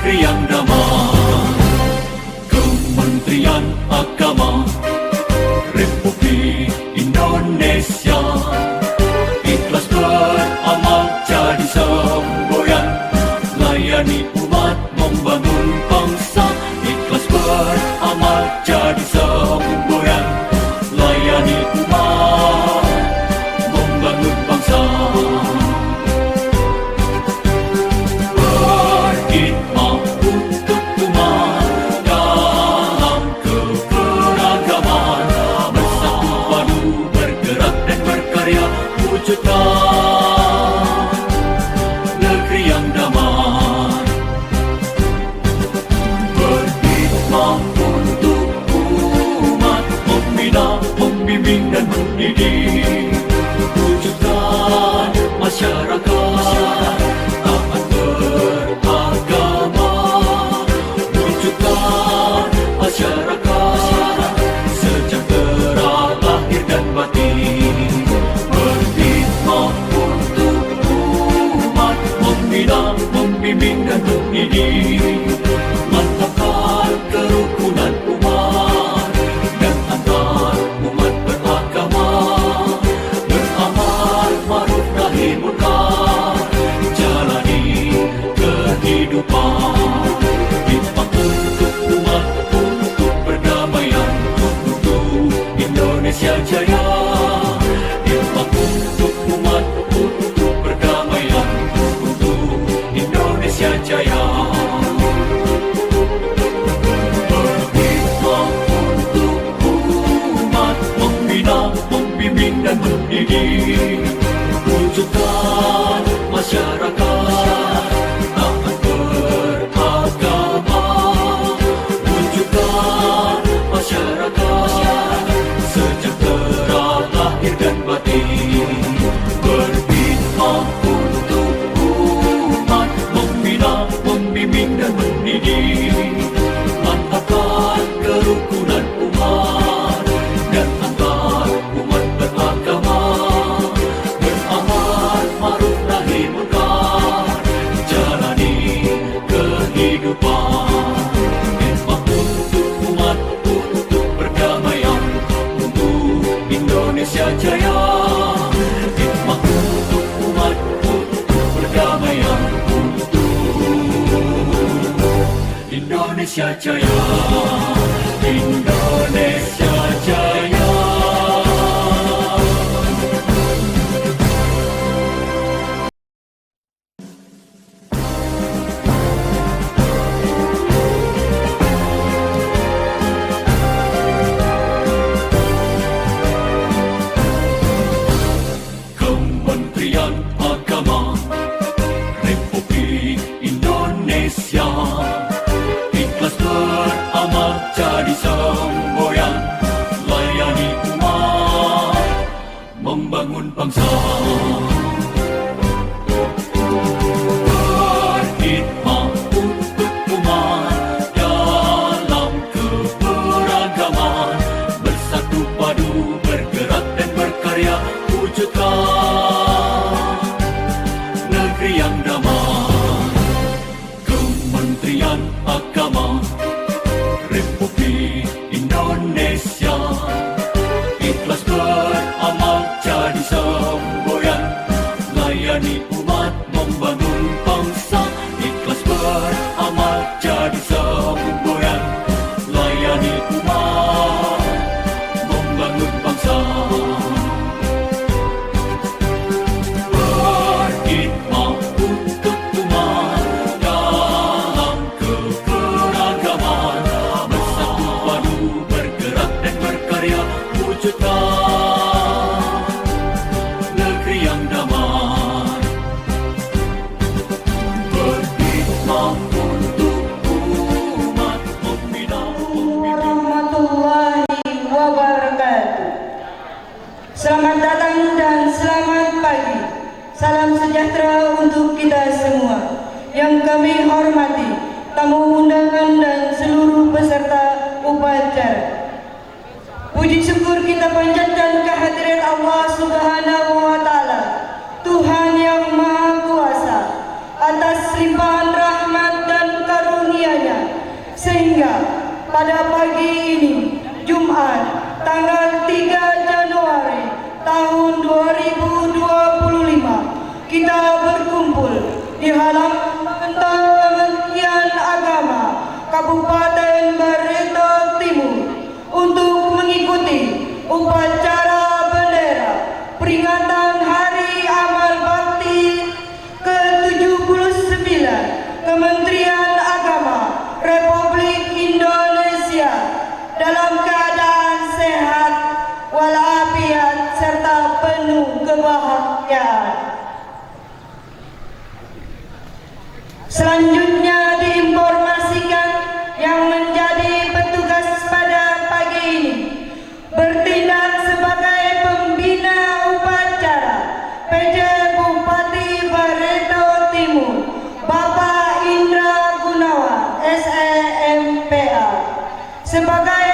negeri yang damai. Kementerian Agama Republik Indonesia ikhlas beramal jadi semboyan, layani umat membangun bangsa. Ikhlas beramal jadi semboyan, layani umat membangun bangsa. Berkhidmat untuk umat dalam keberagaman, bersatu padu bergerak dan berkarya, wujudkan negeri yang damai. Berkhidmat untuk umat, membina, membimbing dan mendidik, wujudkan masyarakat taat beragama, wujudkan masyarakat sejahtera lahir dan batin. Berkhidmat untuk umat, membina, membimbing dan mendidik, mantapkan kerukunan umat dan antar umat beragama, beramal ma'ruf nahi munkar, jalani kehidupan. Khidmat untuk umat, untuk perdamaian, untuk Indonesia Jaya. Khidmat untuk umat, untuk perdamaian, untuk Indonesia Jaya. Berkhidmat untuk umat, membina, membimbing dan mendidik, wujudkan masyarakat taat beragama, wujudkan masyarakat sejahtera lahir dan batin. Berkhidmat untuk umat, membina, membimbing dan mendidik, mantapkan kerukunan umat dan antar umat beragama, beramal ma'ruf nahi munkar, jalani kehidupan. Khidmat untuk umat, untuk perdamaian, untuk Indonesia Jaya. Khidmat untuk umat, untuk perdamaian, untuk Indonesia Jaya. Indonesia Jaya. Kementerian Agama Republik Indonesia ikhlas beramal jadi semboyan, layani umat membangun bangsa. Berkhidmat untuk umat dalam keberagaman, bersatu padu bergerak dan berkarya, wujudkan negeri yang damai. Kementerian Agama Republik Indonesia ikhlas beramal jadi semboyan, layani umat membangun bangsa. Ikhlas beramal jadi semboyan, layani umat membangun bangsa. Berkhidmat untuk umat dalam keberagaman, bersatu padu bergerak dan berkarya, wujudkan negeri yang damai. Berkhidmat untuk umat, membina, warahmatullahi wabarakatuh. Selamat datang dan selamat pagi. Salam sejahtera untuk kita semua. Yang kami hormati tamu undangan dan seluruh peserta upacara. Puji syukur kita panjatkan kehadirat Allah Subhanahu wa Ta'ala, Tuhan yang Maha Kuasa, atas limpahan rahmat dan karunia Sehingga pada pagi ini, Jumat, tanggal 3 Januari tahun 2025, kita berkumpul di halaman kantor Kementerian Agama Kabupaten Barito Timur untuk mengikuti upacara bendera peringatan Hari Amal Bakti ke-79 Kementerian Agama Republik Indonesia dalam keadaan sehat walafiat serta penuh kebahagiaan. Selanjutnya diinformasikan yang menjadi petugas pada pagi ini bertindak sebagai pembina upacara PJ Bupati Barito Timur Bapak Indra Gunawan SEMPA, sebagai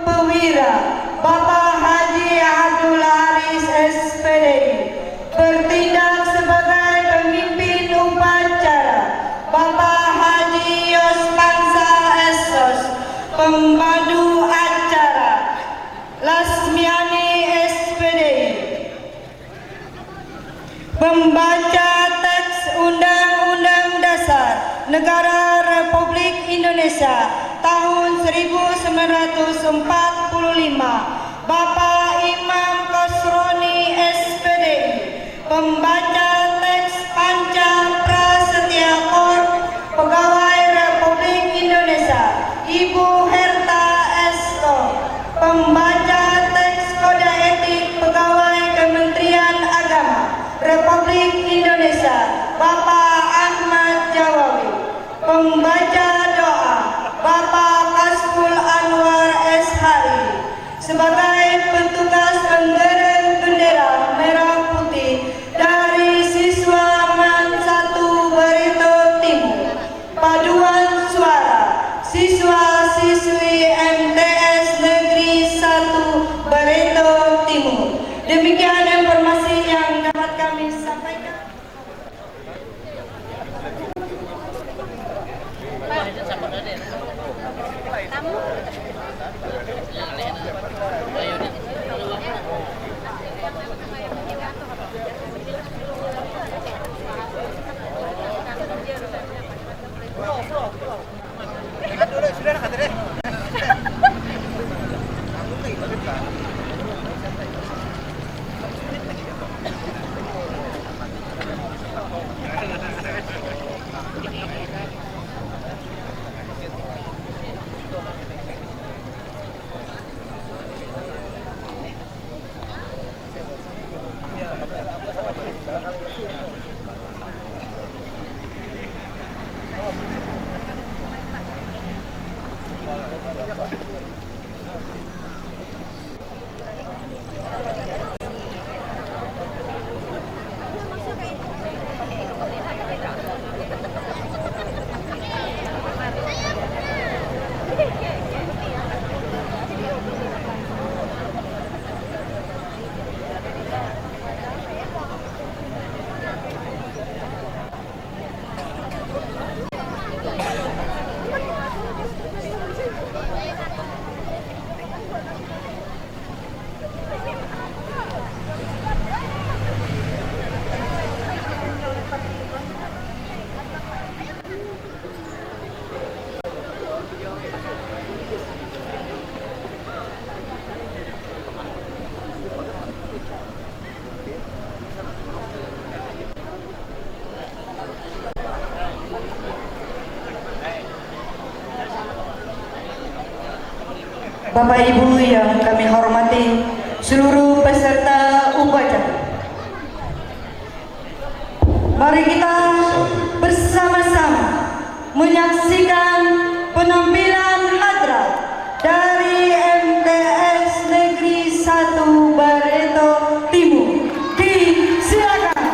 pewira Bapak Haji Abdul Haris SPDI, bertindak sebagai pemimpin upacara Bapak Haji Yospansa Esos, pembantu acara Lasmiani SPDI, pembaca teks Undang-Undang Dasar Negara Republik Indonesia tahun 1945 Bapak Imam Khosroni SPDI, pembaca teks Panca Prasetya Kor Pegawai Republik Indonesia Ibu Herta Esto, pembaca teks Kode Etik Pegawai Kementerian Agama Republik Indonesia Bapak Ahmad Jawawi, pembaca doa Bapak Kasful Anwar SHI, sebagai petugas penggerek bendera merah putih dari siswa MAN 1 Barito Timur, paduan suara siswa-siswi MTS Negeri 1 Barito Timur. Demikian informasi yang dapat kami sampaikan. Bapak Ibu yang kami hormati, seluruh peserta upacara, mari kita bersama-sama menyaksikan penampilan hadrat dari MTS Negeri 1 Barito Timur. Disilakan.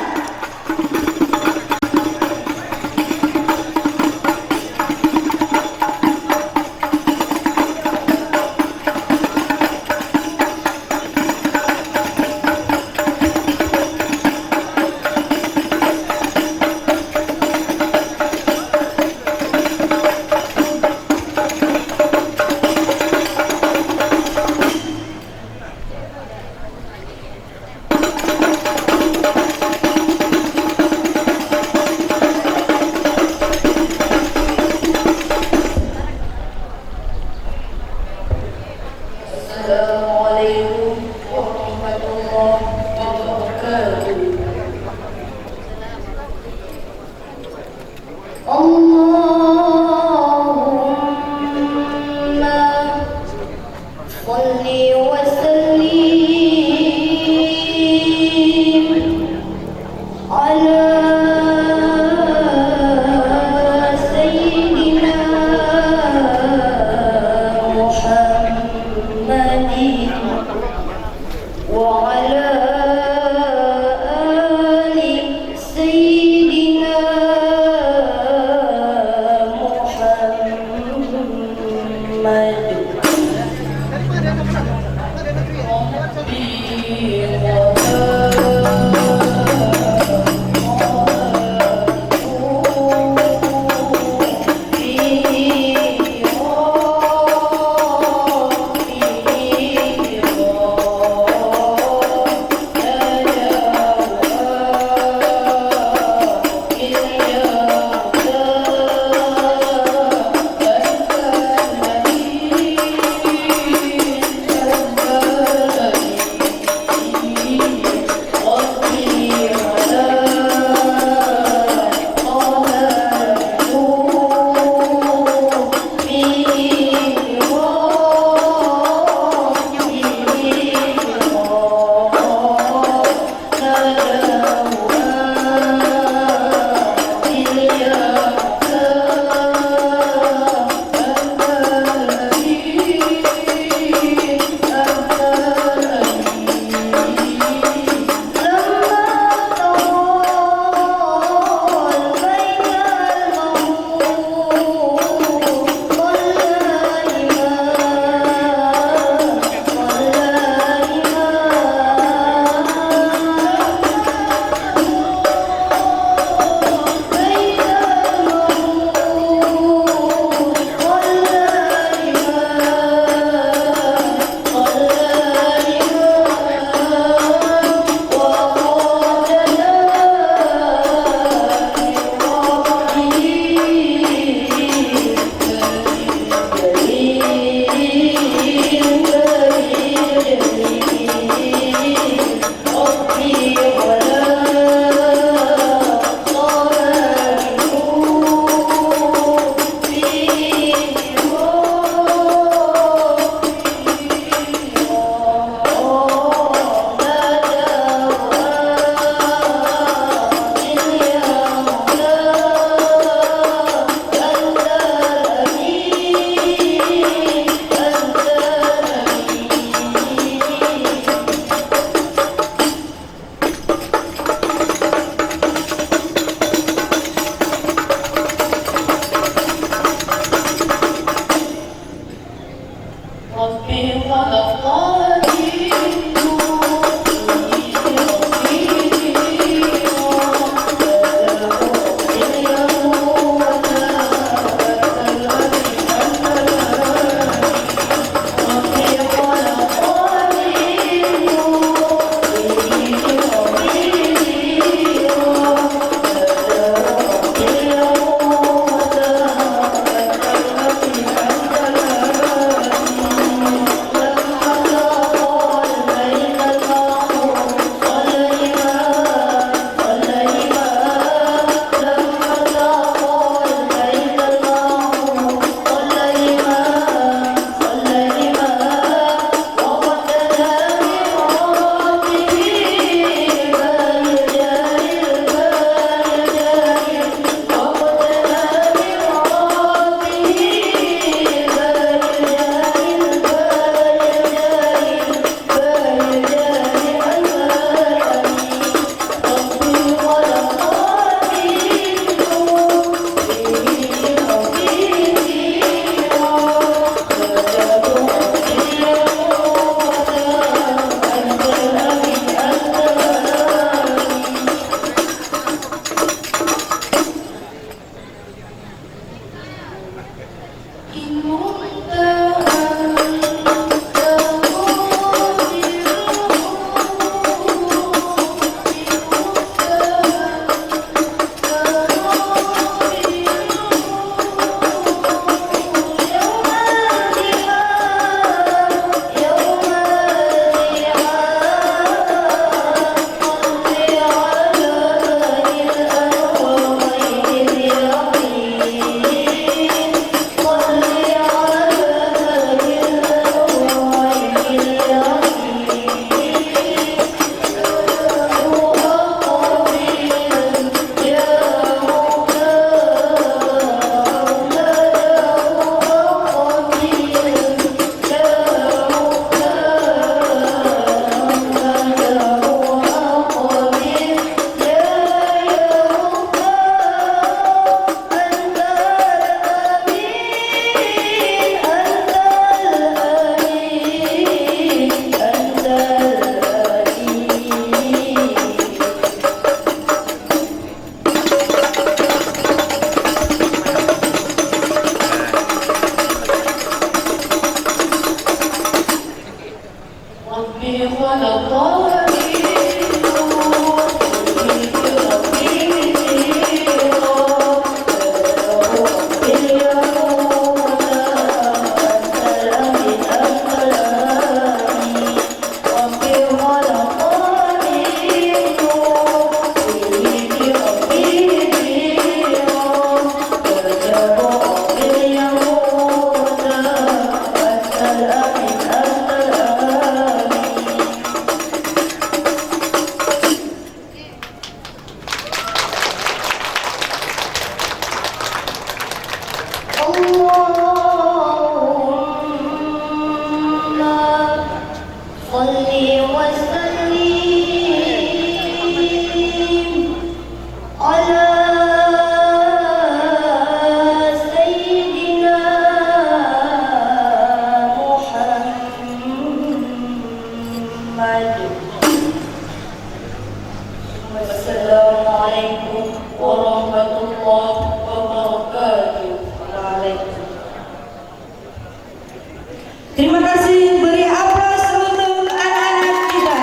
Terima kasih, beri aplaus untuk anak-anak kita.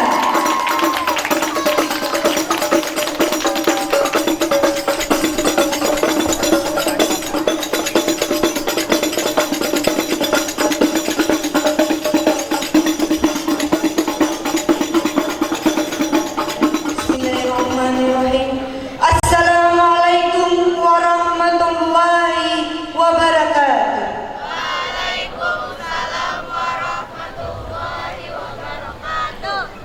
Bismillahirrahmanirrahim. Assalamualaikum warahmatullahi wabarakatuh.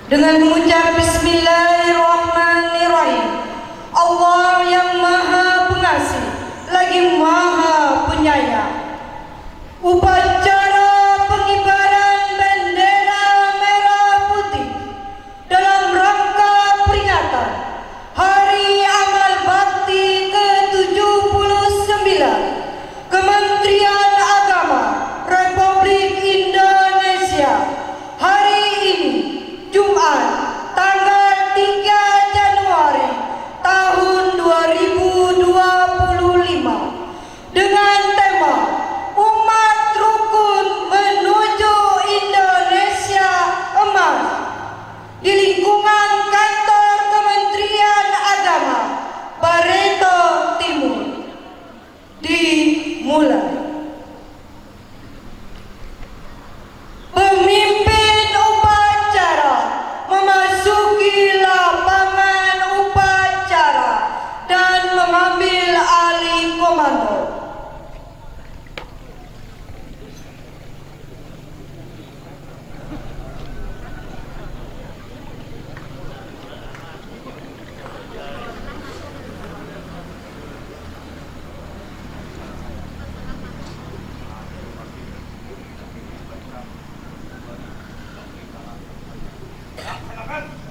Dengan mengucap Bismillahirrahmanirrahim, Allah yang Maha Pengasih lagi Maha Penyayang. Upacara pengibaran bendera merah putih dalam rangka peringatan Hari Amal Bakti ke-79 Kementerian Agama Republik Indonesia hari ini, Jumat, tanggal 3 Januari tahun 2025 dengan tema Umat Rukun Menuju Indonesia Emas di lingkungan kantor Kementerian Agama Barito Timur. Dimulai. Pemimpin upacara memasuki lapangan upacara dan mengambil alih komando.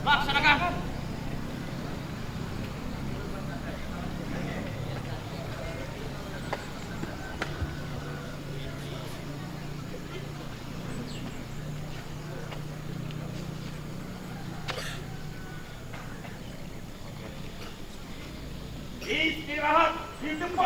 Laksanakan. Istirahat di tempat.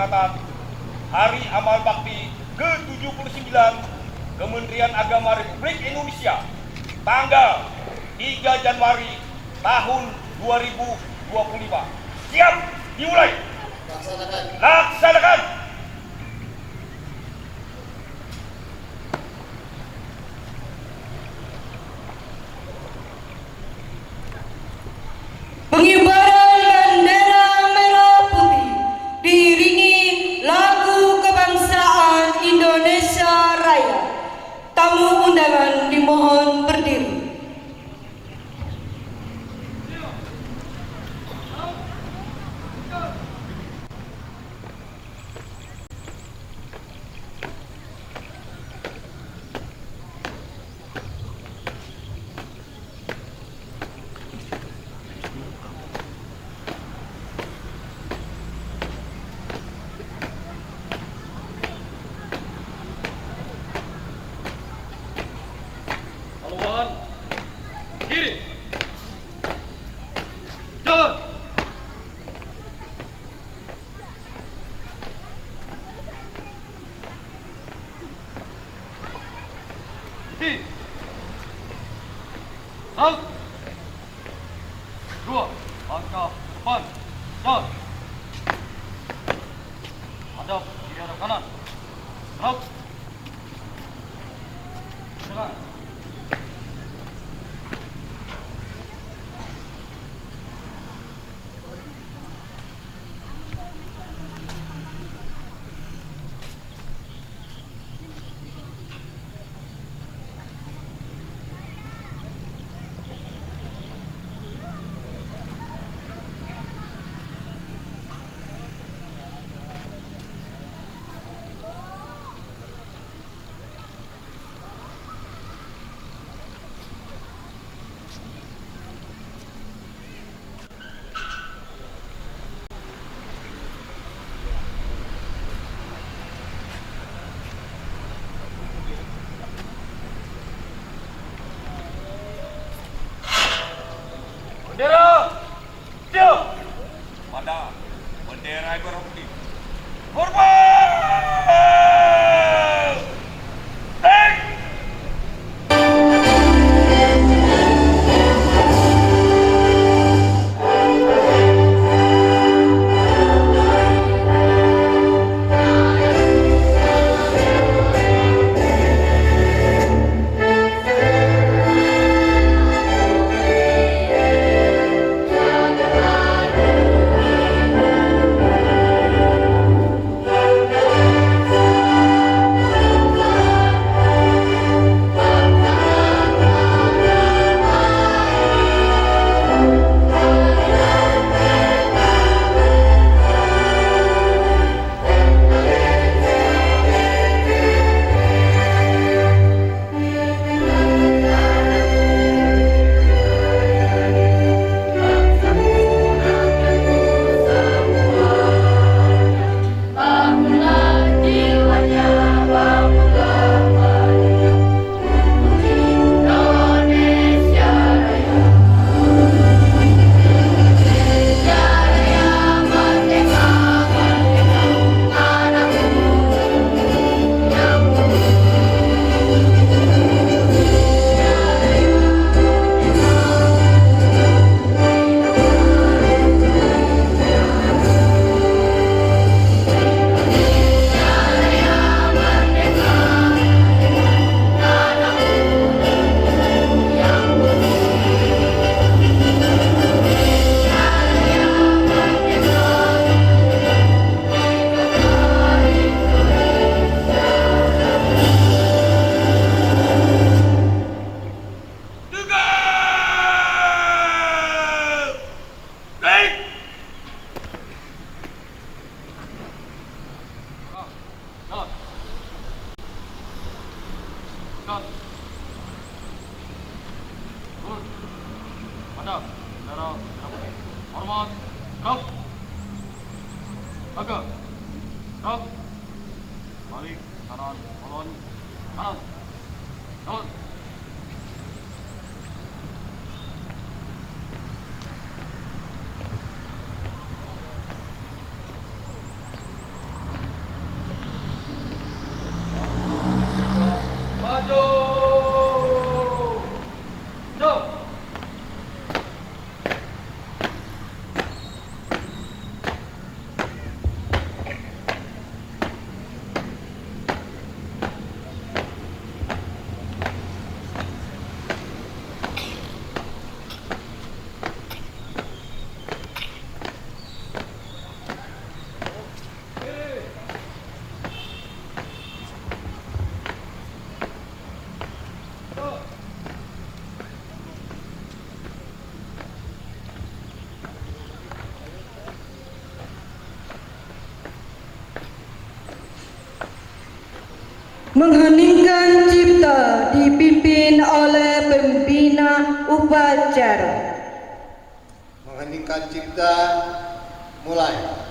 peringatan Hari Amal Bakti ke-79 Kementerian Agama Republik Indonesia tanggal 3 Januari tahun 2025. Siap, dimulai. Laksanakan. Pengibaran bendera merah putih diiringi lagu kebangsaan Indonesia Raya. Tamu undangan dimohon berdiri. Haluan, kiri, jalan. Kiri, satu, dua, langkah depan, jalan. Hadap kiri, hadap kanan, gerak. Jalan. Bendera, siap. Pada bendera merah putih. Hormat. Teng. Cut. Turun. Hadap. Bendera merah putih. Hormat. Gerak. Tegak. Gerak. Balik. Kanan. Kolon. Kanan. Jalan. Mengheningkan cipta dipimpin oleh pembina upacara. Mengheningkan cipta, mulai.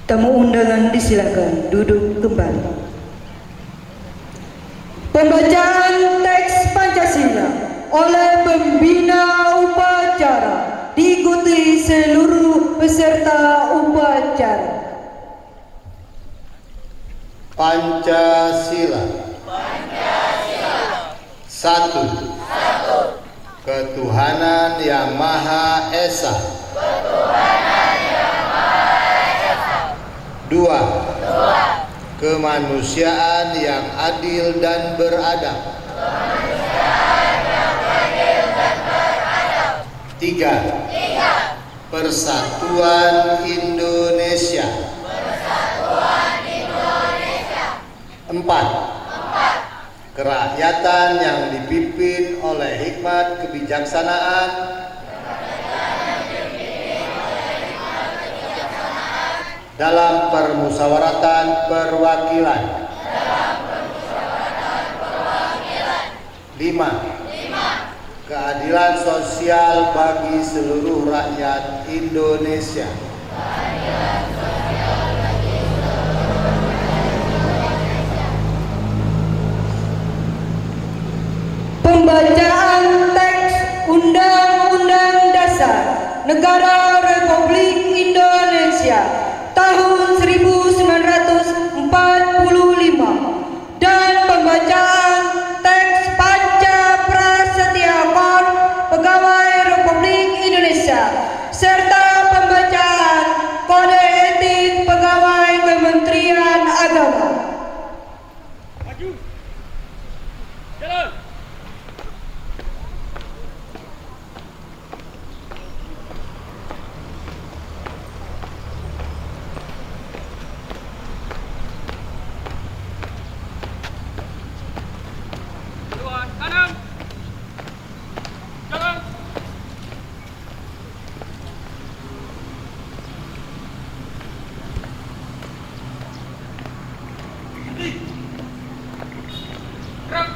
Tamu undangan disilakan duduk kembali. Pembacaan teks Pancasila oleh pembina upacara diikuti seluruh peserta upacara. Pancasila. Satu. Ketuhanan Yang Maha Esa. Dua. Kemanusiaan yang adil dan beradab. Tiga. Persatuan Indonesia. Empat. Kerakyatan yang dipimpin oleh hikmat kebijaksanaan dalam permusyawaratan perwakilan. 5. Keadilan sosial bagi seluruh rakyat Indonesia. Pembacaan teks Undang-Undang Dasar Negara Republik Indonesia tahun 1945 dan pembacaan teks Panca Prasetyakan Pegawai Republik Indonesia serta pembacaan Kode Etik Pegawai Kementerian Agama. Maju. Jalan. Kanan. Jalan. Gerak.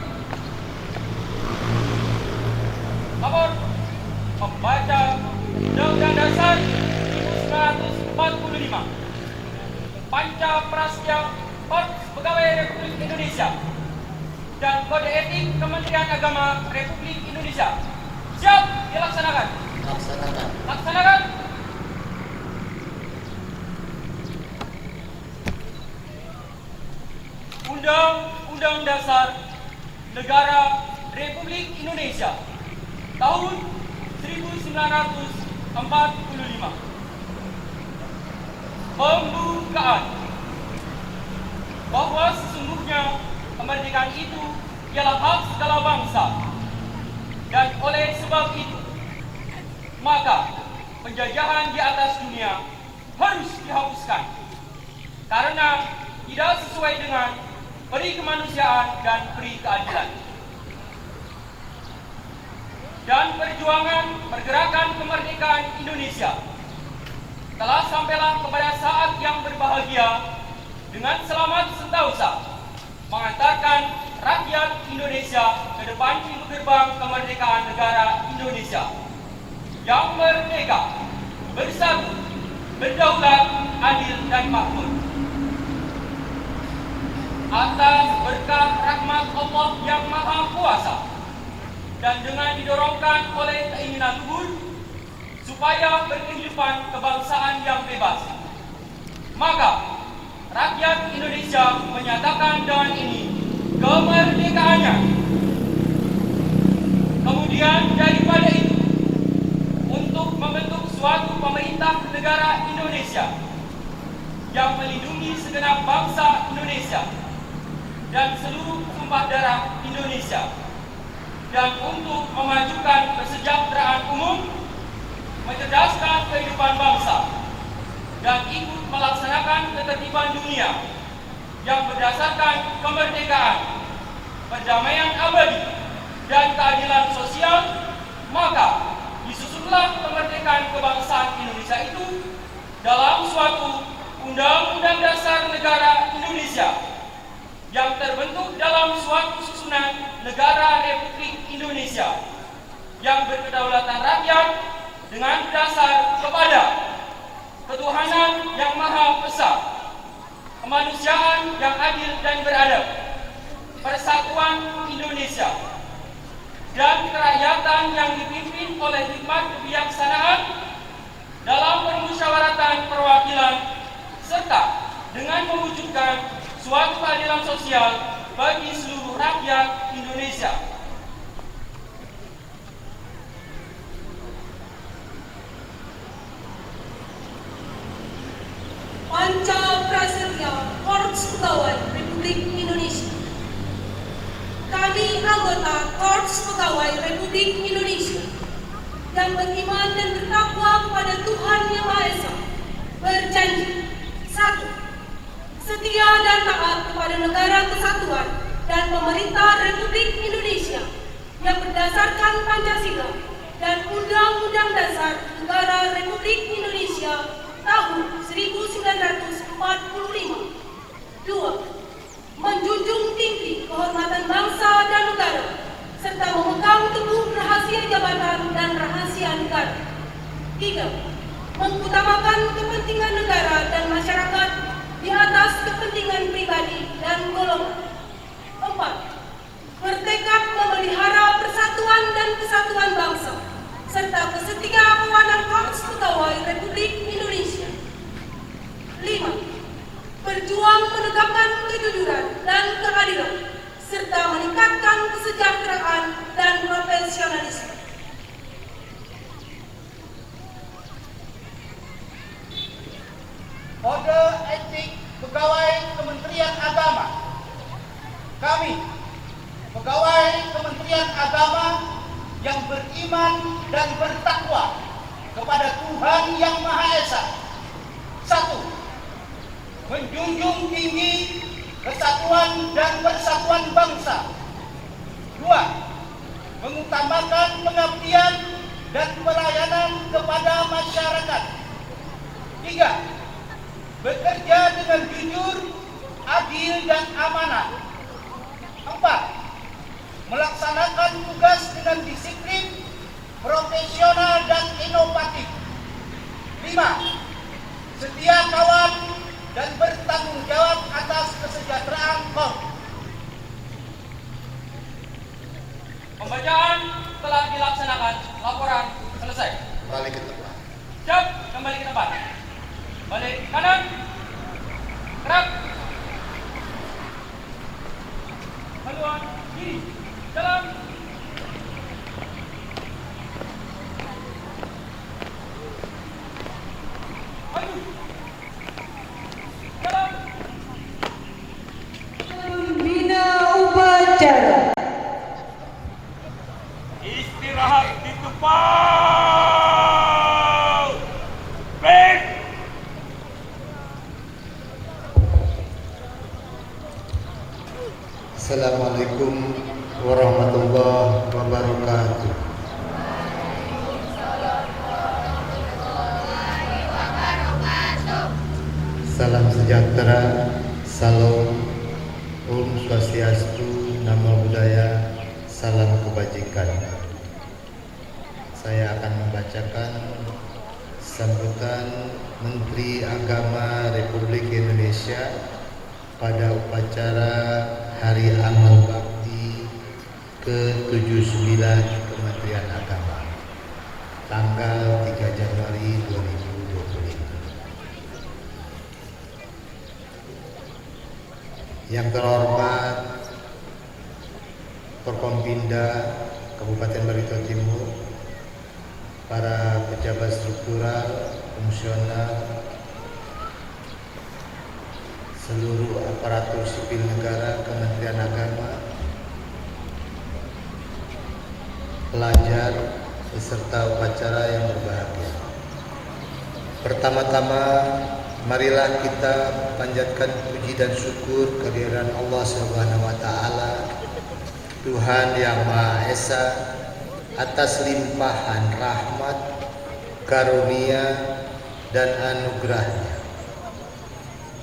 Lapor. Membaca Undang-Undang Dasar 1945. Panca Prasetya Korps Pegawai Republik Indonesia dan Kode Etik Kementerian Agama Republik Indonesia. Siap dilaksanakan. Undang-Undang Dasar Negara Republik Indonesia tahun 1945. Pembukaan. Bahwa sesungguhnya kemerdekaan itu ialah hak segala bangsa, dan oleh sebab itu maka penjajahan di atas dunia harus dihapuskan karena tidak sesuai dengan peri kemanusiaan dan peri keadilan. Dan perjuangan pergerakan kemerdekaan Indonesia telah sampailah kepada saat yang berbahagia dengan selamat sentosa mengantarkan rakyat Indonesia ke depan pintu gerbang kemerdekaan negara Indonesia yang merdeka, bersatu, berdaulat, adil dan makmur. Atas berkah rahmat Allah yang Maha Kuasa dan dengan didorongkan oleh keinginan luhur supaya berkehidupan kebangsaan yang bebas, maka rakyat Indonesia menyatakan dengan ini kemerdekaannya. Kemudian daripada itu, untuk membentuk suatu pemerintah negara Indonesia yang melindungi segenap bangsa Indonesia dan seluruh tumpah darah Indonesia, dan untuk memajukan kesejahteraan umum, mencerdaskan kehidupan bangsa, dan ikut melaksanakan ketertiban dunia yang berdasarkan kemerdekaan, perdamaian abadi, dan keadilan sosial, maka disusunlah kemerdekaan kebangsaan Indonesia itu dalam suatu Undang-Undang Dasar Negara Indonesia yang terbentuk dalam suatu susunan negara Republik Indonesia yang berkedaulatan rakyat dengan dasar kepada ketuhanan yang Maha Esa, kemanusiaan yang adil dan beradab, persatuan Indonesia, dan kerakyatan yang dipimpin oleh hikmat kebijaksanaan dalam permusyawaratan perwakilan, serta dengan mewujudkan suatu keadilan sosial bagi seluruh rakyat Indonesia. Panca Prasetya Korps Pegawai Republik Indonesia. Kami anggota Korps Pegawai Republik Indonesia yang beriman dan bertakwa kepada Tuhan Yang Maha Esa, berjanji: 1. Setia dan taat kepada Negara Kesatuan dan Pemerintah Republik Indonesia yang berdasarkan Pancasila dan Undang-Undang Dasar Negara Republik Indonesia tahun 1945. 2. Menjunjung tinggi kehormatan bangsa dan negara serta memegang teguh rahasia jabatan dan rahasia negara. 3. Mengutamakan kepentingan negara dan masyarakat di atas kepentingan pribadi dan golongan. 4. Bertekad memelihara persatuan dan kesatuan bangsa serta kesetiakawanan Korps Pegawai Republik Indonesia. 5. Berjuang menegakkan kejujuran dan keadilan serta meningkatkan kesejahteraan dan profesionalisme. Kode etik pegawai Kementerian Agama. Kami, pegawai Kementerian Agama yang beriman dan bertakwa kepada Tuhan Yang Maha Esa. 1. Menjunjung tinggi kesatuan dan persatuan bangsa. 2. Mengutamakan pengabdian dan pelayanan kepada masyarakat. 3. Bekerja dengan jujur, adil, dan amanah. 4. Melaksanakan tugas dengan disiplin, profesional, dan inovatif. 5. Setia kawan dan bertanggung jawab atas kesejahteraan Korps. Pembacaan telah dilaksanakan. Laporan selesai. Kembali ke tempat. Siap, kembali ke tempat. Balik kanan. Gerak. tinggi. Dalam maju. Dalam Bina upacara. Istirahat di tempat. Baik. Assalamualaikum warahmatullahi wabarakatuh. Salam sejahtera, salam, Om Swastiastu, Namo Buddhaya, salam kebajikan. Saya akan membacakan sambutan Menteri Agama Republik Indonesia pada upacara Hari Amal Bakti ke-79 Kementerian Agama tanggal 3 Januari 2025. Yang terhormat Forkompinda Kabupaten Barito Timur, para pejabat struktural, fungsional, seluruh aparatur sipil negara Kementerian Agama, pelajar, peserta upacara yang berbahagia. Pertama-tama, marilah kita panjatkan puji dan syukur kehadiran Allah Subhanahu wa taala, Tuhan yang Maha Esa, atas limpahan rahmat, karunia dan anugerahnya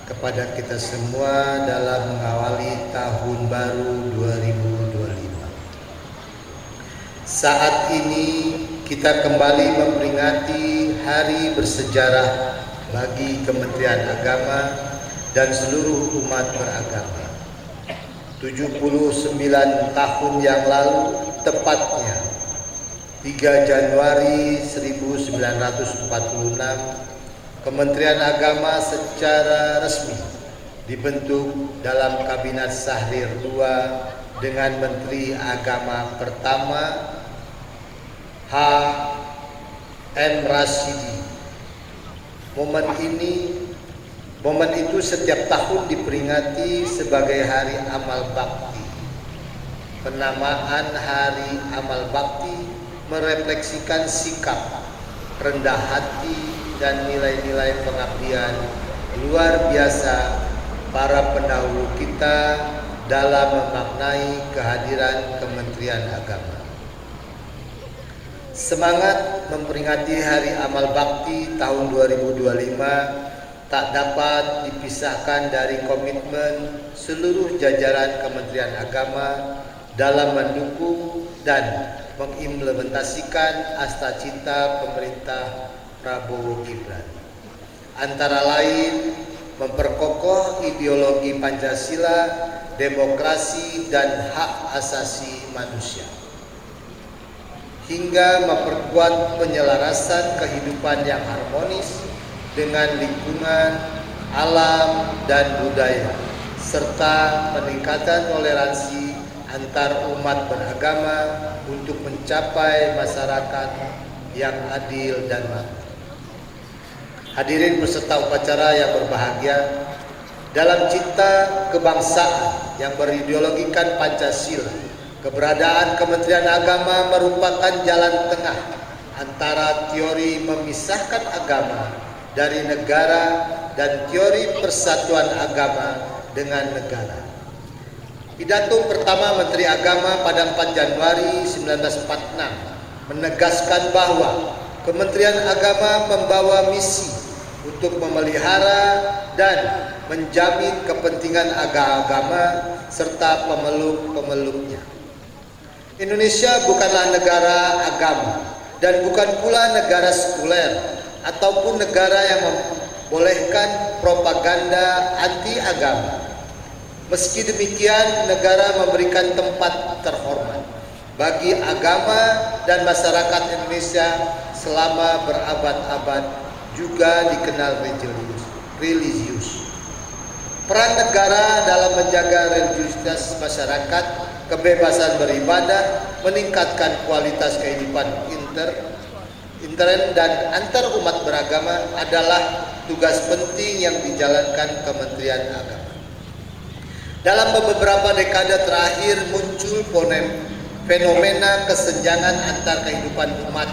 kepada kita semua dalam mengawali tahun baru 2025. Saat ini kita kembali memperingati hari bersejarah bagi Kementerian Agama dan seluruh umat beragama. 79 tahun yang lalu, tepatnya 3 Januari 1946, Kementerian Agama secara resmi dibentuk dalam Kabinet Syahrir II dengan Menteri Agama pertama H.M. Rashidi. Momen itu setiap tahun diperingati sebagai Hari Amal Bakti. Penamaan Hari Amal Bakti merefleksikan sikap rendah hati dan nilai-nilai pengabdian luar biasa para pendahulu kita dalam memaknai kehadiran Kementerian Agama. Semangat memperingati Hari Amal Bakti tahun 2025 tak dapat dipisahkan dari komitmen seluruh jajaran Kementerian Agama dalam mendukung dan mengimplementasikan Astacita pemerintah Prabowo Gibran, antara lain memperkokoh ideologi Pancasila, demokrasi dan hak asasi manusia, hingga memperkuat penyelarasan kehidupan yang harmonis dengan lingkungan, alam, dan budaya, serta peningkatan toleransi antar umat beragama untuk mencapai masyarakat yang adil dan makmur. Hadirin peserta upacara yang berbahagia, dalam cita kebangsaan yang berideologikan Pancasila, keberadaan Kementerian Agama merupakan jalan tengah antara teori memisahkan agama dari negara dan teori persatuan agama dengan negara. Pidato pertama Menteri Agama pada 4 Januari 1946 menegaskan bahwa Kementerian Agama membawa misi untuk memelihara dan menjamin kepentingan agama serta pemeluk-pemeluknya. Indonesia bukanlah negara agama dan bukan pula negara sekuler ataupun negara yang membolehkan propaganda anti agama. Meski demikian, negara memberikan tempat terhormat bagi agama dan masyarakat Indonesia selama berabad-abad, juga dikenal religius. Peran negara dalam menjaga religiusitas masyarakat kebebasan beribadah, meningkatkan kualitas kehidupan intern dan antar umat beragama adalah tugas penting yang dijalankan Kementerian Agama. Dalam beberapa dekade terakhir muncul fenomena kesenjangan antar kehidupan umat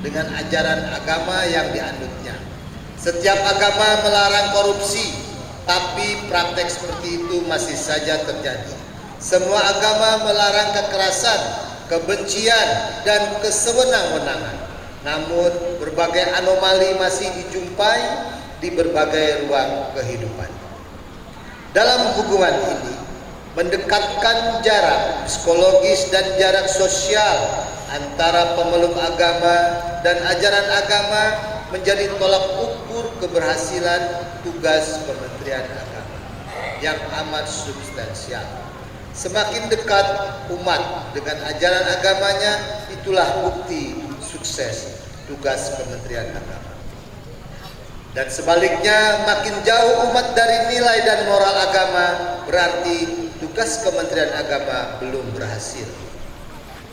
dengan ajaran agama yang dianutnya. Setiap agama melarang korupsi, tapi praktek seperti itu masih saja terjadi. Semua agama melarang kekerasan, kebencian, dan kesewenang-wenangan. Namun berbagai anomali masih dijumpai di berbagai ruang kehidupan. Dalam hubungan ini, mendekatkan jarak psikologis dan jarak sosial antara pemeluk agama dan ajaran agama menjadi tolak ukur keberhasilan tugas Kementerian Agama yang amat substansial. Semakin dekat umat dengan ajaran agamanya, itulah bukti sukses tugas Kementerian Agama. Dan sebaliknya, makin jauh umat dari nilai dan moral agama, berarti tugas Kementerian Agama belum berhasil.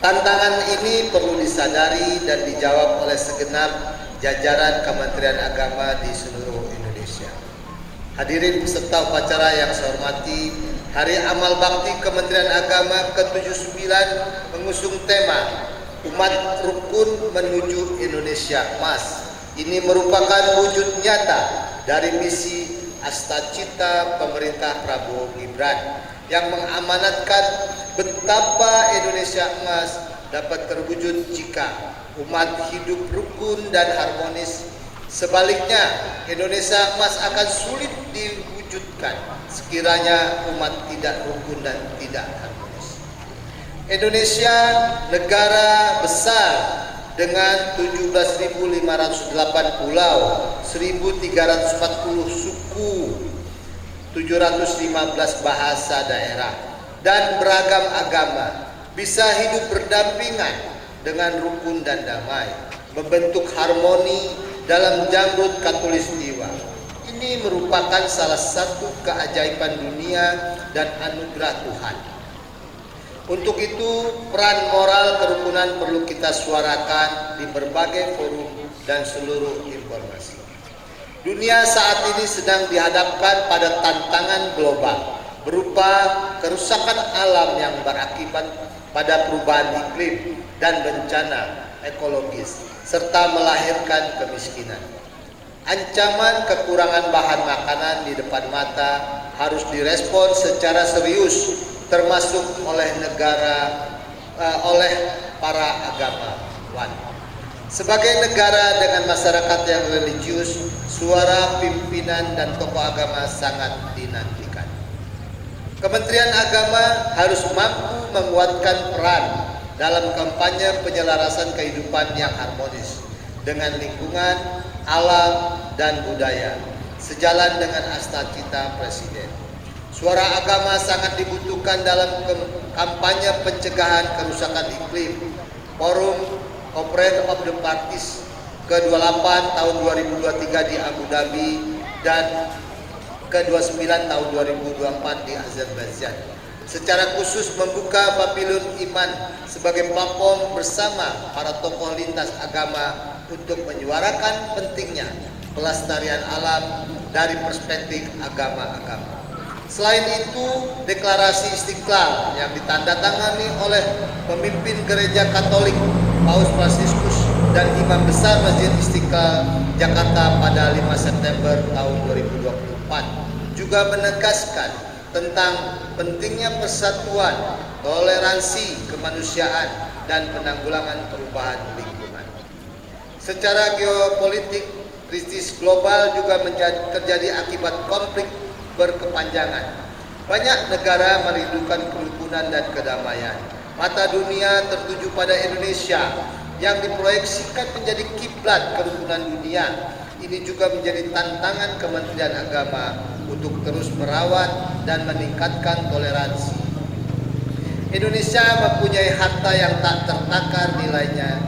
Tantangan ini perlu disadari dan dijawab oleh segenap jajaran Kementerian Agama di seluruh Indonesia. Hadirin peserta upacara yang saya hormati, Hari Amal Bakti Kementerian Agama ke-79 mengusung tema Umat Rukun Menuju Indonesia Emas. Ini merupakan wujud nyata dari misi Astacita pemerintah Prabowo Gibran yang mengamanatkan betapa Indonesia Emas dapat terwujud jika umat hidup rukun dan harmonis. Sebaliknya, Indonesia Emas akan sulit diwujudkan sekiranya umat tidak rukun dan tidak harmonis. Indonesia negara besar dengan 17.508 pulau, 1.340 suku, 715 bahasa daerah, dan beragam agama bisa hidup berdampingan dengan rukun dan damai, membentuk harmoni dalam jamrut Katulistiwa. Ini merupakan salah satu keajaiban dunia dan anugerah Tuhan. Untuk itu, peran moral kerukunan perlu kita suarakan di berbagai forum dan seluruh informasi. Dunia saat ini sedang dihadapkan pada tantangan global berupa kerusakan alam yang berakibat pada perubahan iklim dan bencana ekologis, serta melahirkan kemiskinan. Ancaman kekurangan bahan makanan di depan mata harus direspon secara serius, termasuk oleh para agamawan. Sebagai negara dengan masyarakat yang religius, suara pimpinan dan tokoh agama sangat dinantikan. Kementerian Agama harus mampu menguatkan peran dalam kampanye penyelarasan kehidupan yang harmonis dengan lingkungan, alam, dan budaya, sejalan dengan Astacita Presiden. Suara agama sangat dibutuhkan dalam kampanye pencegahan kerusakan iklim. Forum Conference of the Parties ke-28 tahun 2023 di Abu Dhabi dan ke-29 tahun 2024 di Azerbaijan. Secara khusus membuka Pavilion Iman sebagai platform bersama para tokoh lintas agama untuk menyuarakan pentingnya pelestarian alam dari perspektif agama-agama. Selain itu, deklarasi Istiqlal yang ditandatangani oleh pemimpin Gereja Katolik Paus Fransiskus dan Imam Besar Masjid Istiqlal Jakarta pada 5 September tahun 2024 juga menegaskan tentang pentingnya persatuan, toleransi, kemanusiaan, dan penanggulangan perubahan lingkungan. Secara geopolitik, krisis global juga terjadi akibat konflik berkepanjangan. Banyak negara merindukan kerukunan dan kedamaian. Mata dunia tertuju pada Indonesia yang diproyeksikan menjadi kiblat kerukunan dunia. Ini juga menjadi tantangan Kementerian Agama untuk terus merawat dan meningkatkan toleransi. Indonesia mempunyai harta yang tak tertakar nilainya,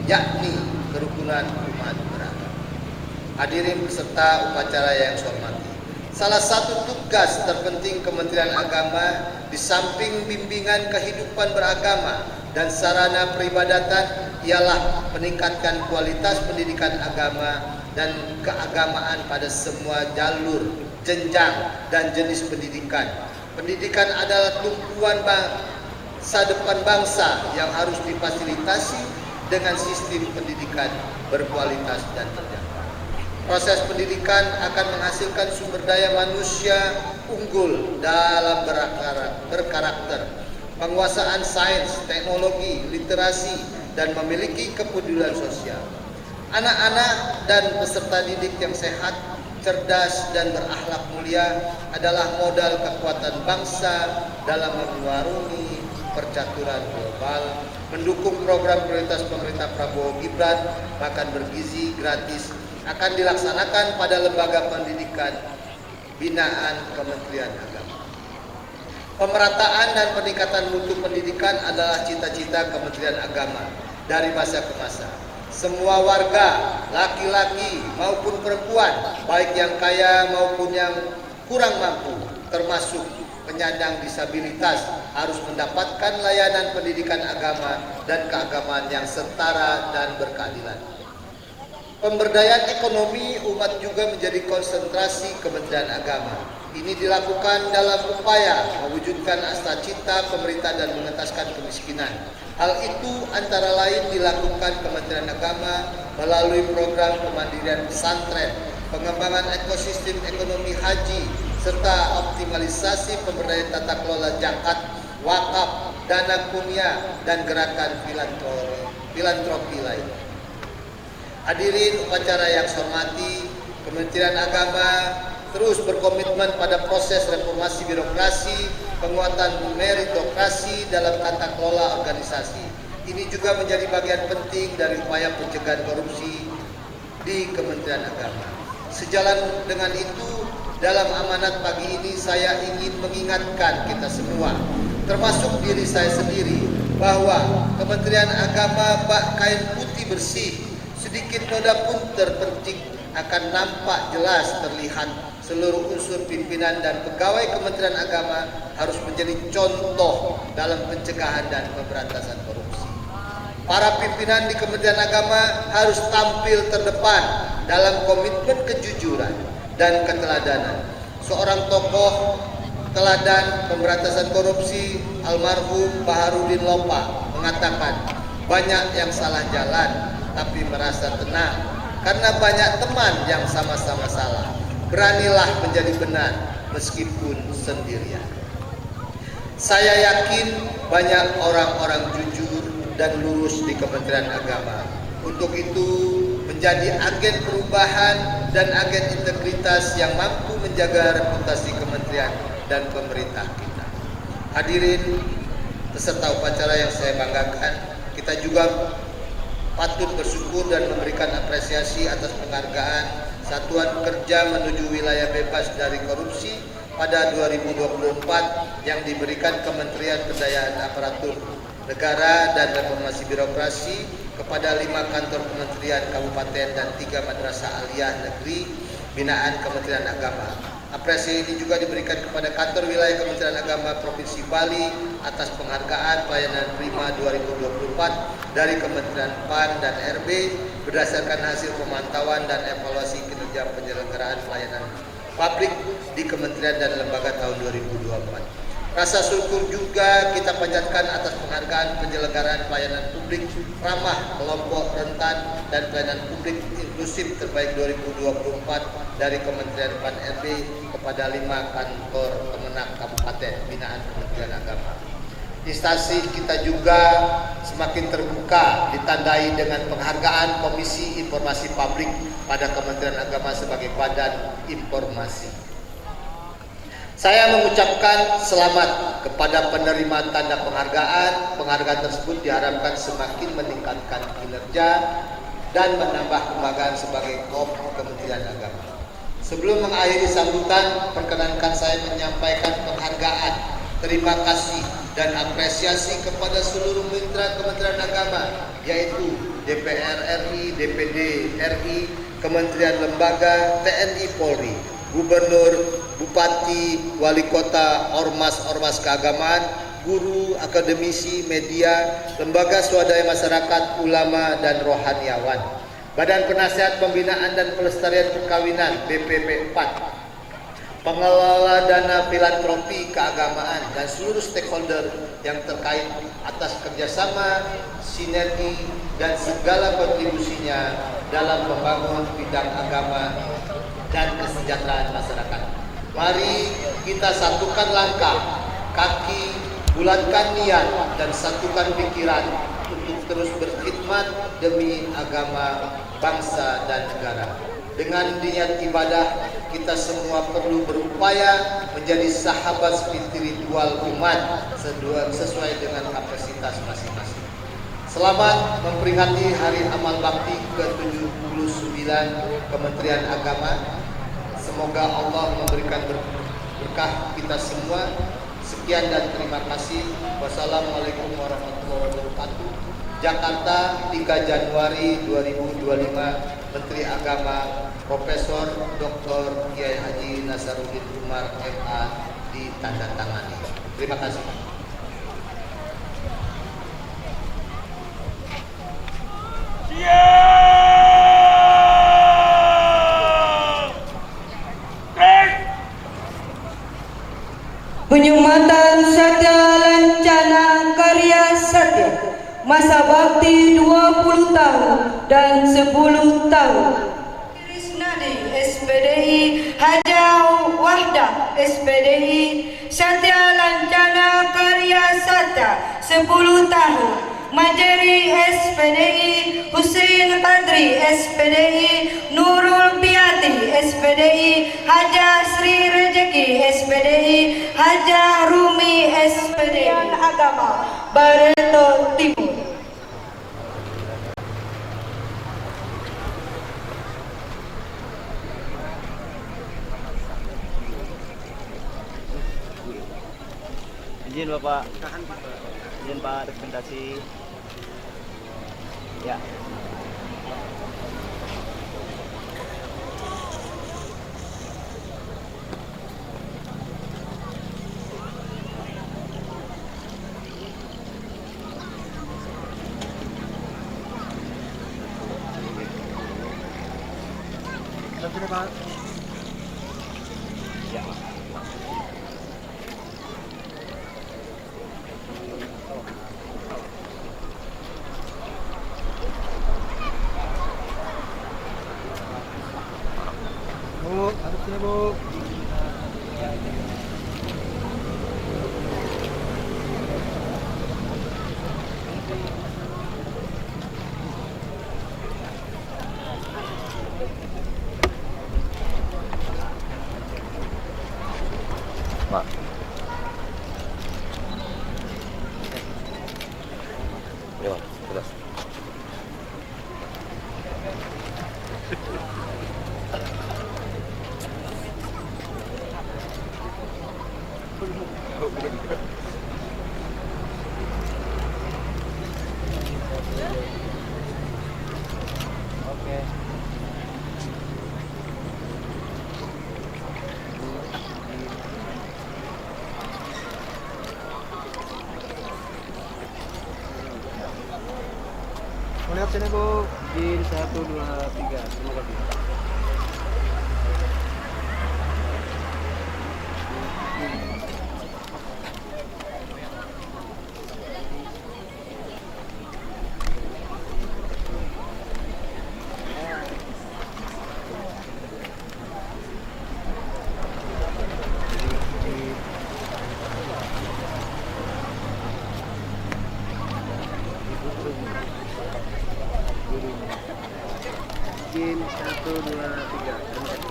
yakni kerukunan umat beragama. Hadirin peserta upacara yang saya hormati, Salah satu tugas terpenting Kementerian Agama di samping bimbingan kehidupan beragama dan sarana peribadatan ialah meningkatkan kualitas pendidikan agama dan keagamaan pada semua jalur, jenjang, dan jenis pendidikan. Pendidikan adalah tumpuan masa depan bangsa yang harus difasilitasi dengan sistem pendidikan berkualitas dan terjangkau. Proses pendidikan akan menghasilkan sumber daya manusia unggul dalam berkarakter, penguasaan sains, teknologi, literasi, dan memiliki kepedulian sosial. Anak-anak dan peserta didik yang sehat, cerdas, dan berakhlak mulia adalah modal kekuatan bangsa dalam mengarungi percaturan global. Mendukung program prioritas pemerintah Prabowo Gibran, makan bergizi gratis akan dilaksanakan pada lembaga pendidikan binaan Kementerian Agama. Pemerataan dan peningkatan mutu pendidikan adalah cita-cita Kementerian Agama dari masa ke masa. Semua warga, laki-laki maupun perempuan, baik yang kaya maupun yang kurang mampu, termasuk penyandang disabilitas, harus mendapatkan layanan pendidikan agama dan keagamaan yang setara dan berkeadilan. Pemberdayaan ekonomi umat juga menjadi konsentrasi Kementerian Agama. Ini dilakukan dalam upaya mewujudkan cita-cita pemerintah dan mengentaskan kemiskinan. Hal itu antara lain dilakukan Kementerian Agama melalui program kemandirian pesantren, pengembangan ekosistem ekonomi haji, serta optimalisasi pemberdayaan tata kelola zakat, wakaf, dana kunia, dan gerakan filantropi lain. Hadirin upacara yang saya hormati, Kementerian Agama terus berkomitmen pada proses reformasi birokrasi, penguatan meritokrasi dalam tata kelola organisasi. Ini juga menjadi bagian penting dari upaya pencegahan korupsi di Kementerian Agama. Sejalan dengan itu, dalam amanat pagi ini saya ingin mengingatkan kita semua, termasuk diri saya sendiri, bahwa Kementerian Agama bak kain putih bersih, sedikit noda pun terpercik akan nampak jelas terlihat. Seluruh unsur pimpinan dan pegawai Kementerian Agama harus menjadi contoh dalam pencegahan dan pemberantasan korupsi. Para pimpinan di Kementerian Agama harus tampil terdepan dalam komitmen kejujuran dan keteladanan. Seorang tokoh teladan pemberantasan korupsi, almarhum Baharudin Lopa, mengatakan, banyak yang salah jalan tapi merasa tenang karena banyak teman yang sama-sama salah. Beranilah menjadi benar meskipun sendirian. Saya yakin banyak orang-orang jujur dan lurus di Kementerian Agama. Untuk itu menjadi agen perubahan dan agen integritas yang mampu menjaga reputasi kementerian dan pemerintah kita. Hadirin peserta upacara yang saya banggakan, kita juga patut bersyukur dan memberikan apresiasi atas penghargaan Satuan Kerja Menuju Wilayah Bebas dari Korupsi pada 2024 yang diberikan Kementerian Pendayaan Aparatur Negara dan Reformasi Birokrasi kepada 5 kantor kementerian kabupaten dan 3 madrasah aliyah negeri binaan Kementerian Agama. Apresiasi ini juga diberikan kepada kantor wilayah Kementerian Agama Provinsi Bali atas penghargaan pelayanan prima 2024 dari Kementerian PAN dan RB berdasarkan hasil pemantauan dan evaluasi kinerja penyelenggaraan pelayanan publik di kementerian dan lembaga tahun 2024. Rasa syukur juga kita panjatkan atas penghargaan penyelenggaraan pelayanan publik ramah kelompok rentan dan pelayanan publik inklusif terbaik 2024 dari Kementerian PAN RB kepada 5 kantor kemenang kabupaten binaan Kementerian Agama. Instansi kita juga semakin terbuka ditandai dengan penghargaan Komisi Informasi Publik pada Kementerian Agama sebagai badan informasi. Saya mengucapkan selamat kepada penerima tanda penghargaan. Penghargaan tersebut diharapkan semakin meningkatkan kinerja dan menambah kebanggaan sebagai Kementerian Agama. Sebelum mengakhiri sambutan, perkenankan saya menyampaikan penghargaan, terima kasih dan apresiasi kepada seluruh mitra Kementerian Agama, yaitu DPR RI, DPD RI, Kementerian Lembaga, TNI Polri, Gubernur, bupati, wali kota, ormas-ormas keagamaan, guru, akademisi, media, lembaga swadaya masyarakat, ulama, dan rohaniawan. Badan Penasehat Pembinaan dan Pelestarian Perkawinan BPP 4, pengelola dana filantropi keagamaan, dan seluruh stakeholder yang terkait atas kerjasama, sinergi, dan segala kontribusinya dalam membangun bidang agama dan kesejahteraan masyarakat. Mari kita satukan langkah, kaki, bulatkan niat, dan satukan pikiran untuk terus berkhidmat demi agama, bangsa, dan negara. Dengan niat ibadah, kita semua perlu berupaya menjadi sahabat spiritual umat sesuai dengan kapasitas masing-masing. Selamat memperingati Hari Amal Bakti ke-79 Kementerian Agama. Semoga Allah memberikan berkah kita semua. Sekian dan terima kasih. Wassalamualaikum warahmatullahi wabarakatuh. Jakarta, 3 Januari 2025. Menteri Agama Profesor Dr. Kiai Haji Nasaruddin Umar MA ditandatangani. Terima kasih. Penyematan Satya Lancana Karya Satya, masa bakti 20 tahun dan 10 tahun. Krisnadi SPDI, Haja Wahdah SPDI, Satya Lancana Karya Satya 10 tahun. Majeri SPDI, Husin Qadri SPDI, Nurul Piati SPDI, Haja Sri Rezeki SPDI, Haja Rumi SPDI. Agama Barito Timur. Izin Bapak, izin Pak rekomendasi. Ya. Ya. Bu, harusnya Bu. Pak. Ya, jelas. Oke. Boleh absen ya Bu. Izin 1, 2, 3. Terima kasih. Izin 1, 2, 3. Terima kasih.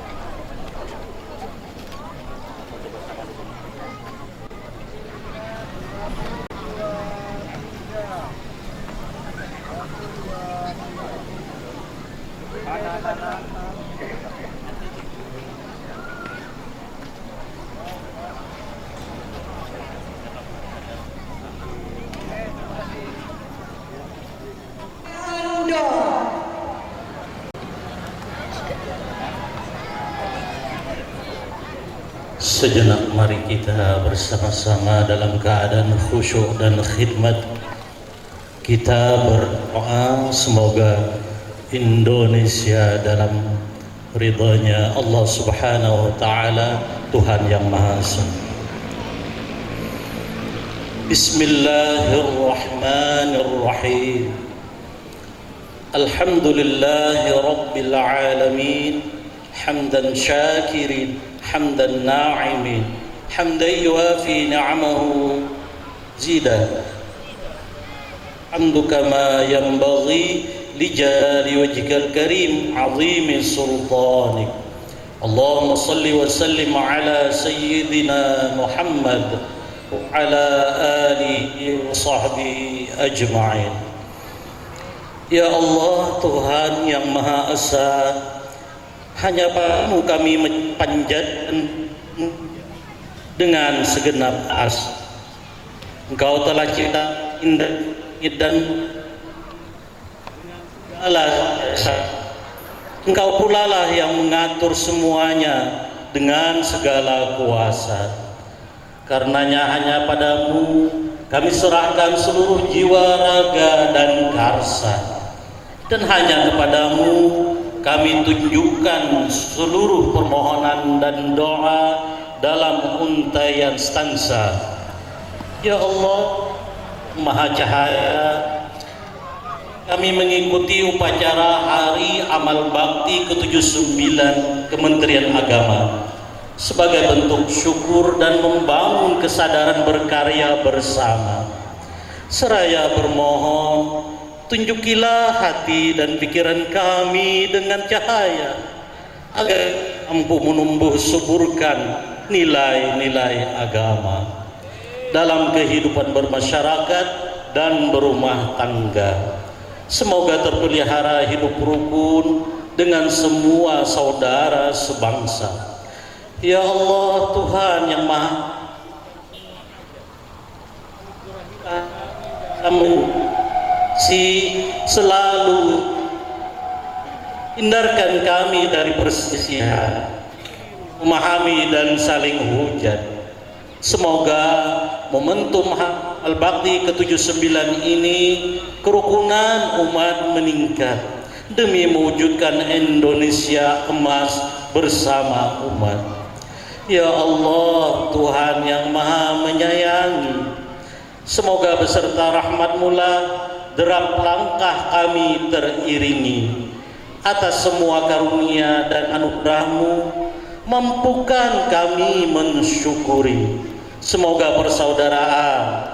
Sejenak mari kita bersama-sama dalam keadaan khusyuk dan khidmat. Kita berdoa semoga Indonesia dalam ridhanya Allah Subhanahu wa taala, Tuhan yang Maha Esa. Bismillahirrahmanirrahim. Alhamdulillahi rabbil alamin. Hamdan syakirin, hamdan na'imin, hamdan yuafi ni'amahu zida. Hamduka ma yanbaghi li jalali wajhikal karim, 'azimi sultanik. Allahumma salli wa sallim ala sayyidina Muhammad wa ala alihi wa sahbihi ajma'in. Ya Allah, Tuhan yang Maha Esa, hanya padamu kami menpanjatkan dengan segenap asa. Engkau telah cipta indah dan Engkau pula lah yang mengatur semuanya dengan segala kuasa. Karenanya hanya padamu kami serahkan seluruh jiwa, raga, dan karsa. Dan hanya kepadamu kami tunjukkan seluruh permohonan dan doa dalam untaian stansa. Ya Allah, Maha Cahaya, kami mengikuti upacara Hari Amal Bakti ke-79 Kementerian Agama sebagai bentuk syukur dan membangun kesadaran berkarya bersama. Seraya bermohon, tunjukilah hati dan pikiran kami dengan cahaya agar mampu menumbuh suburkan nilai-nilai agama dalam kehidupan bermasyarakat dan berumah tangga. Semoga terpelihara hidup rukun dengan semua saudara sebangsa. Ya Allah, Tuhan yang Maha selalu hindarkan kami dari perselisihan, memahami dan saling hujat. Semoga momentum Al-Bakti ke-79 ini kerukunan umat meningkat demi mewujudkan Indonesia emas bersama umat. Ya Allah, Tuhan yang Maha menyayangi, semoga beserta rahmat-Mu lah derap langkah kami teriringi. Atas semua karunia dan anugerah-Mu, mampukan kami mensyukuri. Semoga persaudaraan,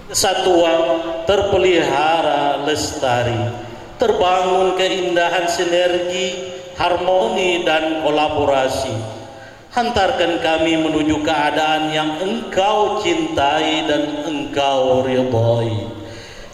kesatuan terpelihara lestari, terbangun keindahan sinergi, harmoni dan kolaborasi. Hantarkan kami menuju keadaan yang Engkau cintai dan Engkau ridhai.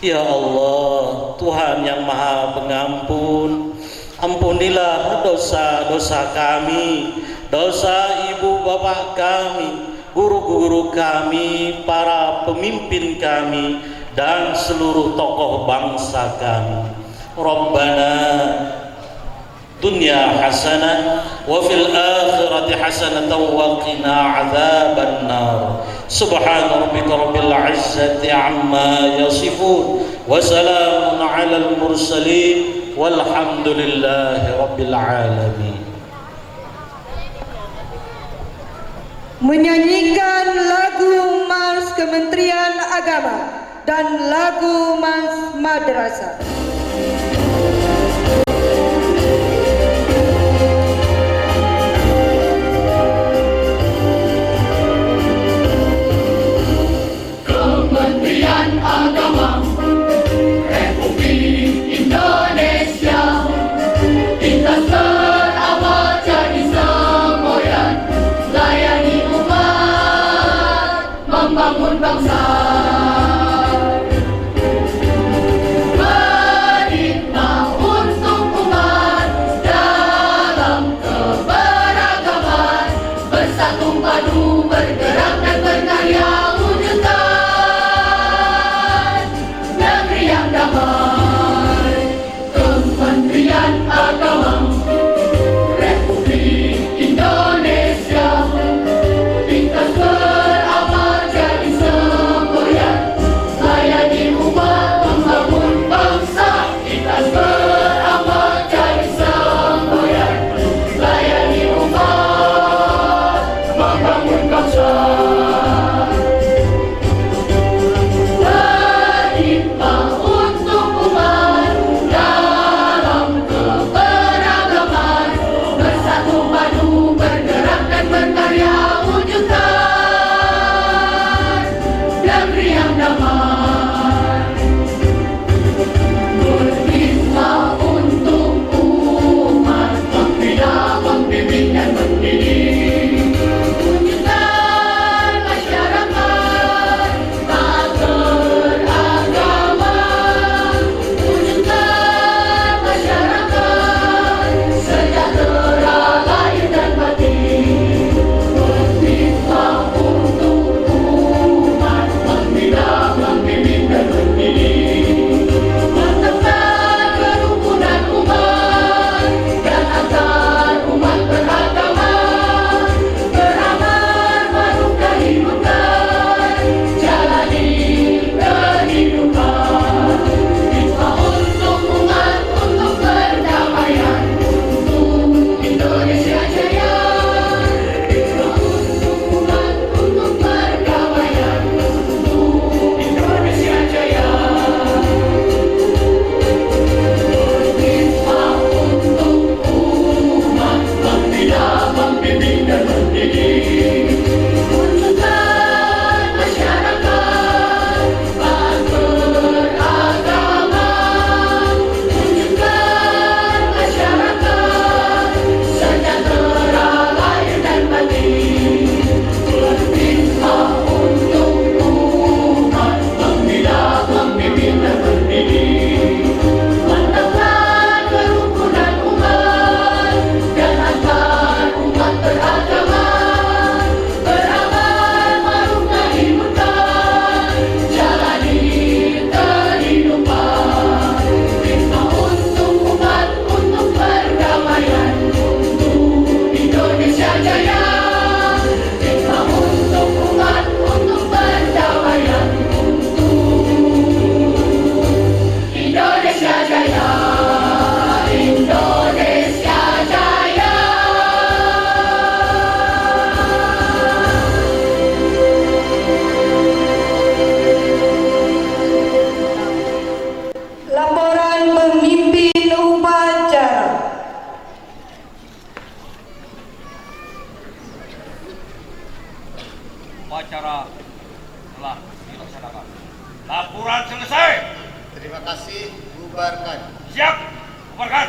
Ya Allah, Tuhan yang Maha Pengampun, ampunilah dosa-dosa kami, dosa ibu bapak kami, guru-guru kami, para pemimpin kami, dan seluruh tokoh bangsa kami. Rabbana dunya hasanah wa fil akhirati hasanah wa qina adzaban nar. Subhana rabbika rabbil izzati amma yasifun wa salamun alal mursalin walhamdulillahi rabbil alamin. Menyanyikan lagu Mars Kementerian Agama dan lagu Mars Madrasah. Kementerian Agama Republik Indonesia, kita terawal jadi semboyan, layani umat, membangun bangsa. Mari Bubarkan.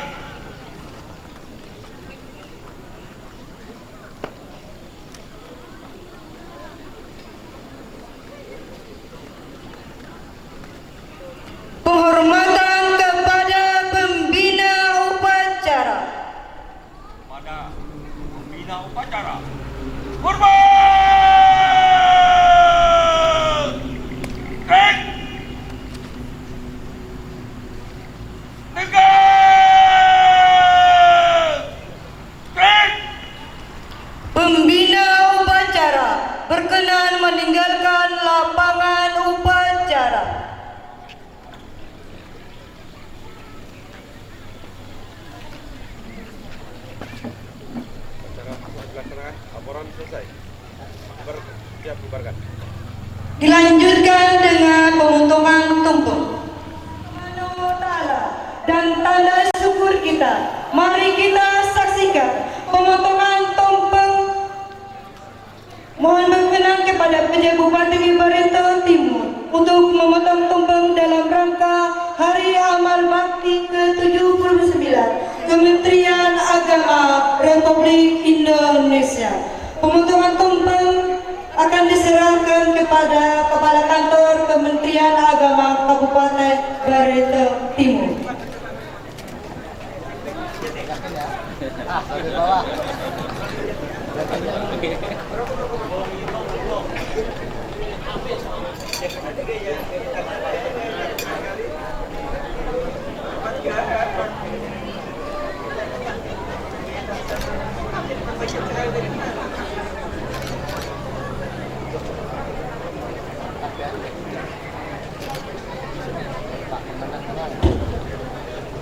Penghormatan kepada pembina upacara. Pada pembina upacara. Hormat! Baik. Tegak. Baik. Pembina upacara berkenan meninggalkan lapangan upacara. Dilaksanakan, laporan selesai. Siap bubarkan. Dilanjutkan dengan pemotongan tumpeng. Subhanahu wa ta'ala dan tanda syukur kita. Mari kita saksikan pemotongan tumpeng. Mohon berkenan kepada PJ Bupati Barito Timur untuk memotong tumpeng dalam rangka Hari Amal Bakti ke-79 Kementerian Agama Republik Indonesia. Pemotongan tumpeng akan diserahkan kepada Kepala Kantor Kementerian Agama Kabupaten Barito Timur.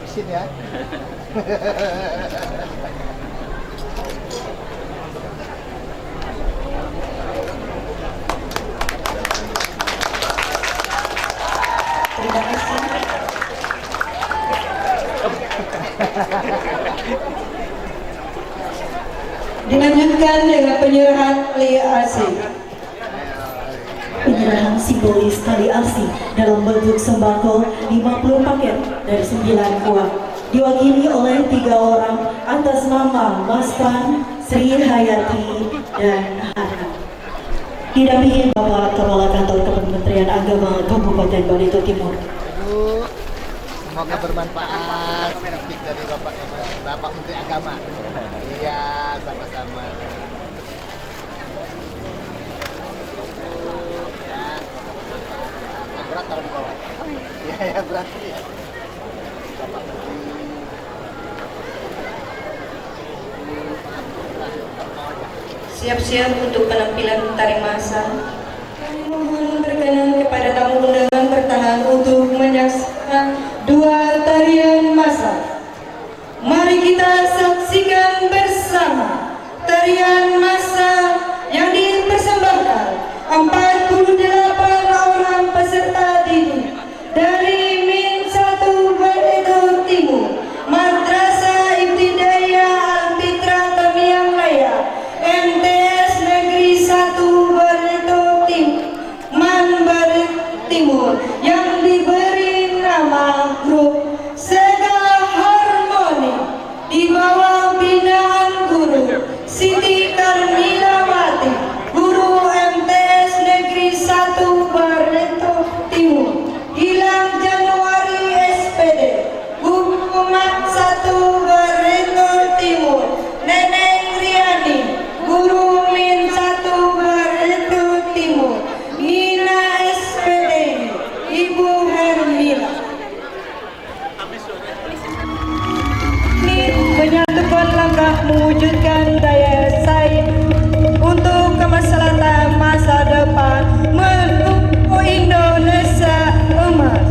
Isin ya. Terima kasih. Dilanjutkan dengan penyerahan tali asih. Penyerahan simbolis tali asih dalam bentuk sembako 50 paket dari 9 uang diwakili oleh 3 orang atas nama Mas Pan, Sri Hayati, dan Hana. Didampingi Bapak Kepala Kantor Kementerian Agama Kabupaten Barito Timur. Bu, semoga bermanfaat kritik dari Bapak Menteri Agama. Iya, sama-sama. Ya, yang berat taruh di bawah. Iya, ya berat. Ya. Bapak Menteri. Siap-siap untuk penampilan tari masa. Kami mohon berkenan kepada tamu undangan bertahan untuk menyaksikan 2 tarian masa. Mari kita saksikan bersama tarian masa yang dipersembahkan 48 orang peserta didik dari Min 1 Barito Timur, Madrasah Ibtidaiyah Al-Fitra Tamiang Laya, MTS Negeri 1 Barito Timur, Timur, yang diberi nama grup Sega Harmoni di bawah binaan guru Siti Karmilawati, guru MTS Negeri 1 Barito Timur, Gilang Januari SPD, guru Mat 1 Barito Timur, Neneng Riani, guru Min 1 Barito Timur, Nina SPD, Ibu Hermila. Ini menyatukan langkah mewujudkan daya saing untuk kemaslahatan masa depan menuju Indonesia emas.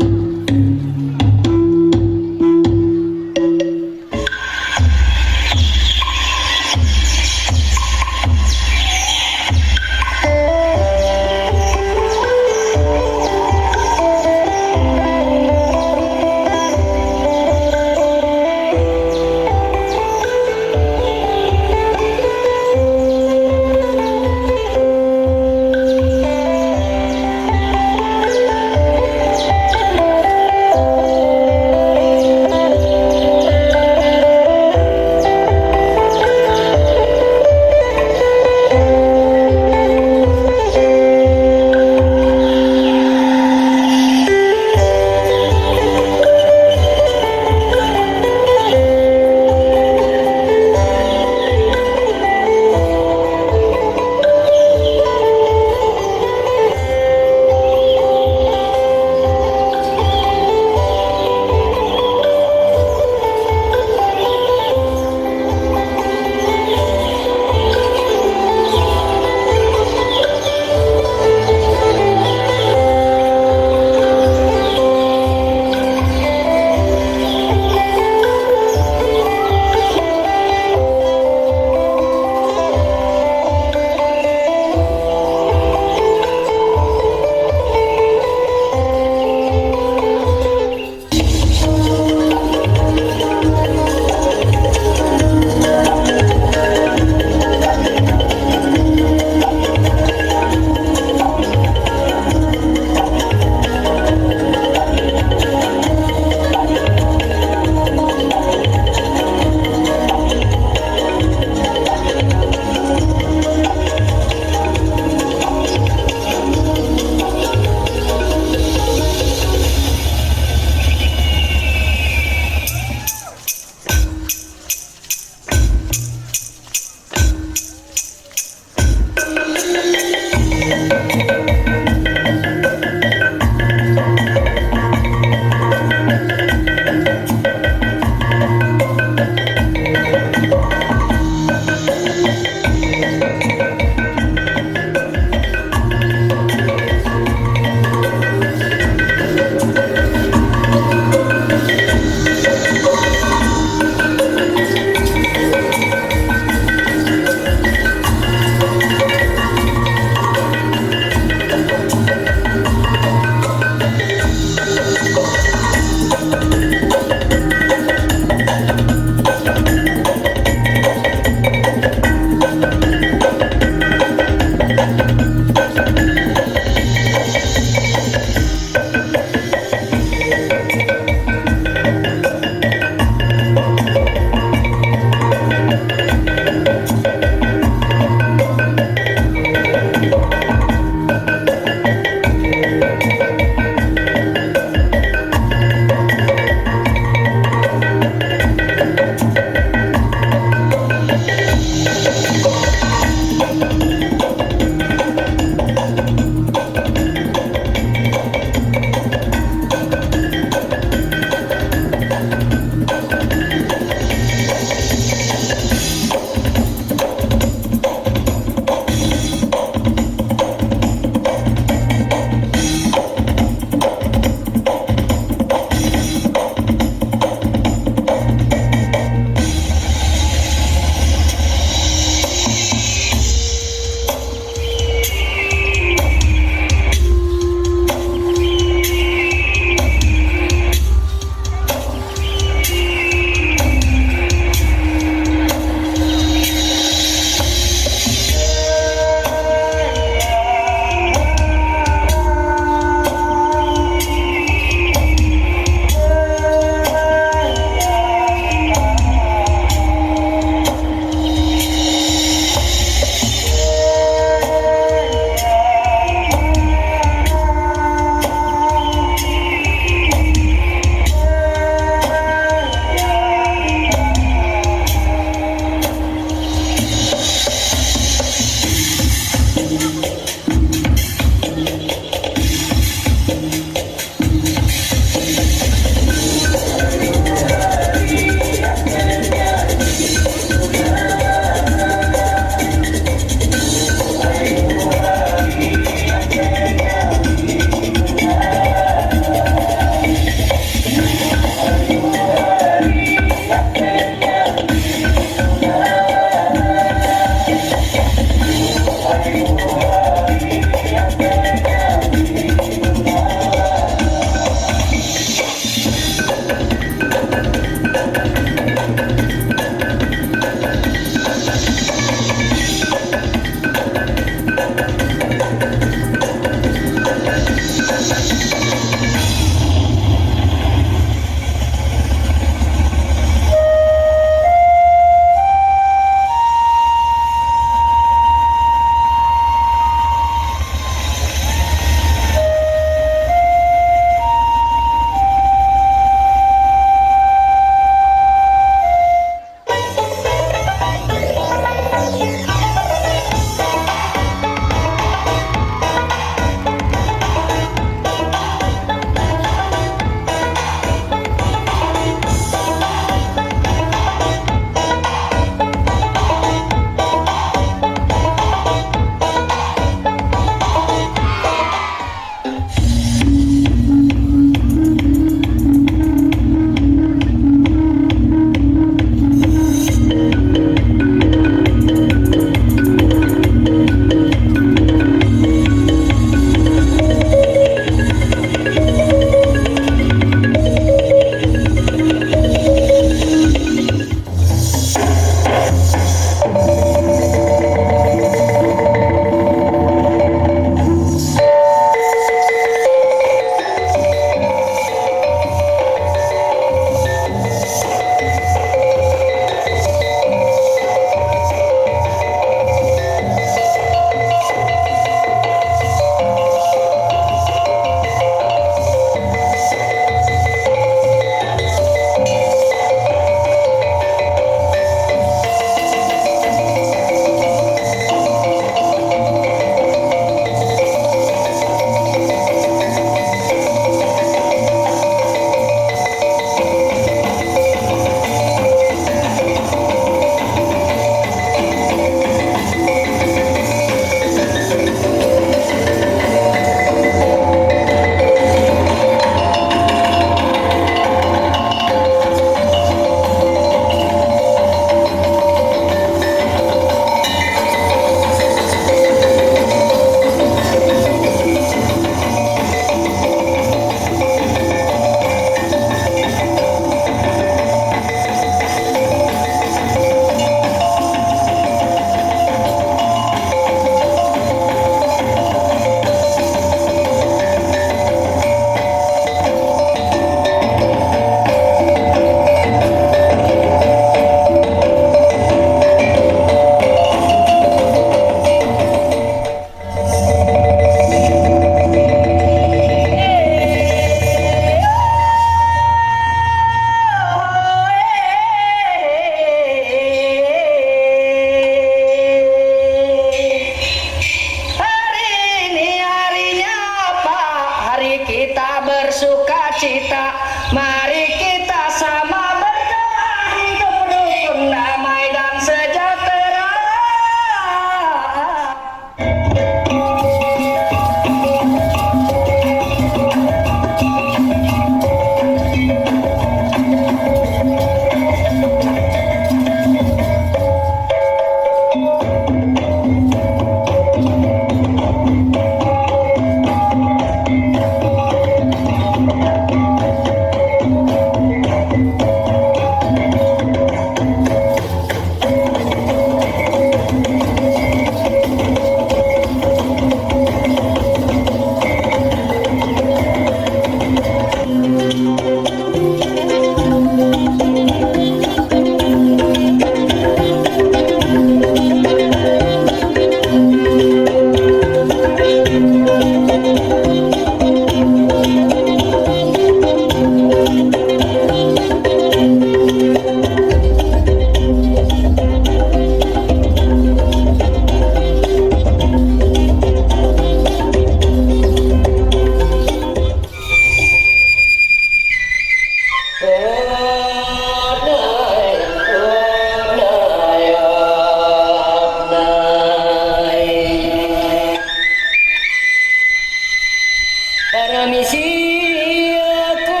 tiada misi aku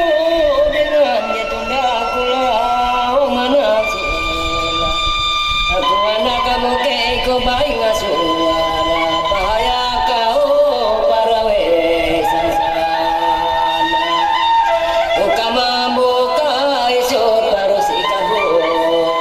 dengan ditunda kulau mana sila. Aku anak kamu keiko baik ngasuara pahaya kau para wesan sana. Buka membuka isu terus ikabudaya.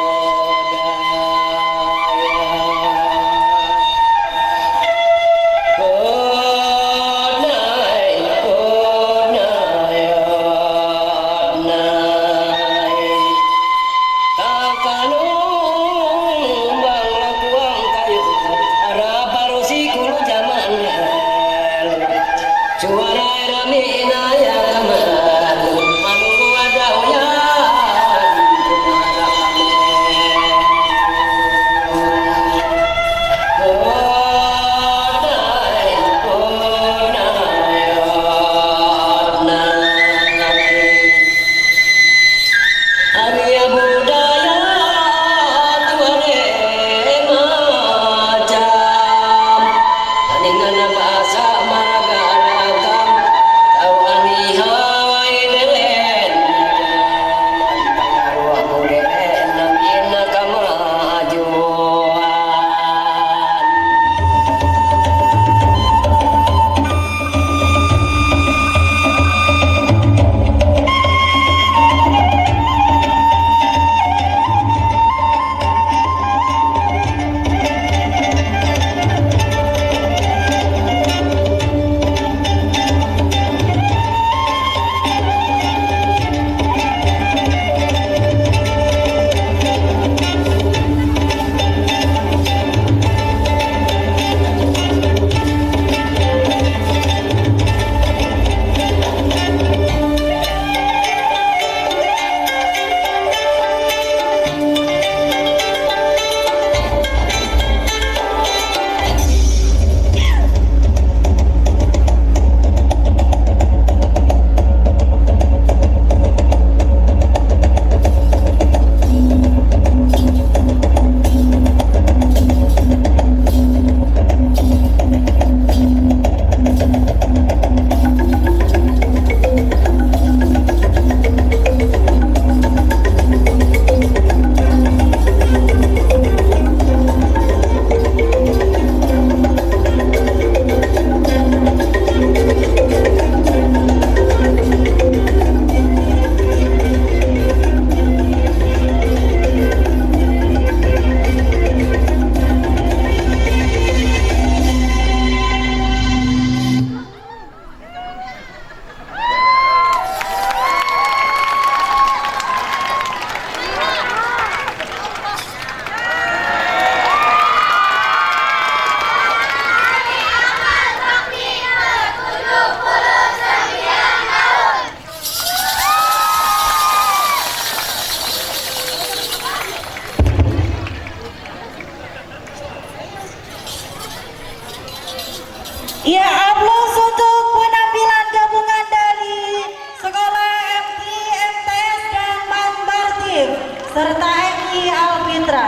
Ya, aplaus untuk penampilan gabungan dari Sekolah MT, MTS, dan Manbartim serta MI Alfitra.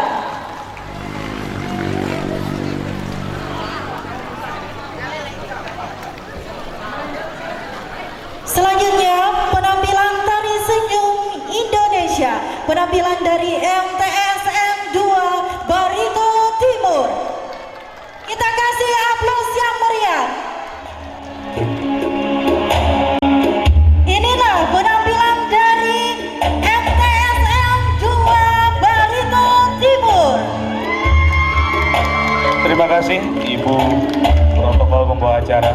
Selanjutnya, penampilan tari senyum Indonesia, penampilan dari MTS M2 Barito Timur. Kita kasih aplaus yang meriah. Inilah penampilan dari MTS M2 Barito Timur. Terima kasih Ibu protokol pembawa acara.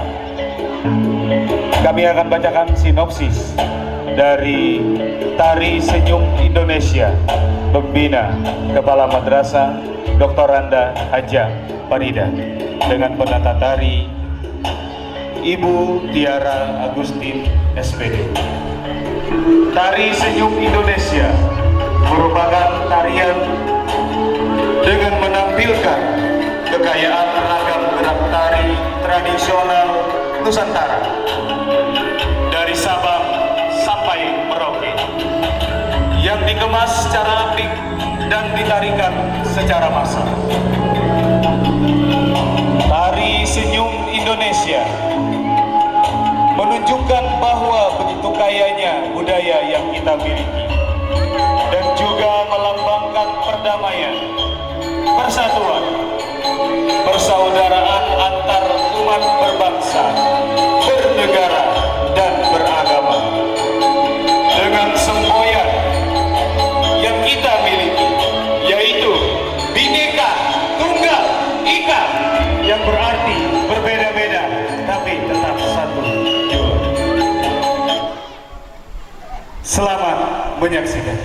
Kami akan bacakan sinopsis dari Tari Senyum Indonesia, Pembina Kepala Madrasah Dr. Randa Haja Farida dengan penata tari Ibu Tiara Agustin SPD. Tari Senyum Indonesia merupakan tarian dengan menampilkan kekayaan ragam gerak tari tradisional Nusantara dari Sabang sampai Merauke yang dikemas secara apik dan ditarikan secara massal. Tari Senyum Indonesia menunjukkan kita miliki, dan juga melambangkan perdamaian, persatuan, persaudaraan antar umat berbangsa, bernegara, dan beragama. Dengan semboyan yang kita miliki, yaitu Bhinneka Tunggal Ika, yang berarti berbeda-beda tapi tetap satu jiwa. Selamat menyaksikan.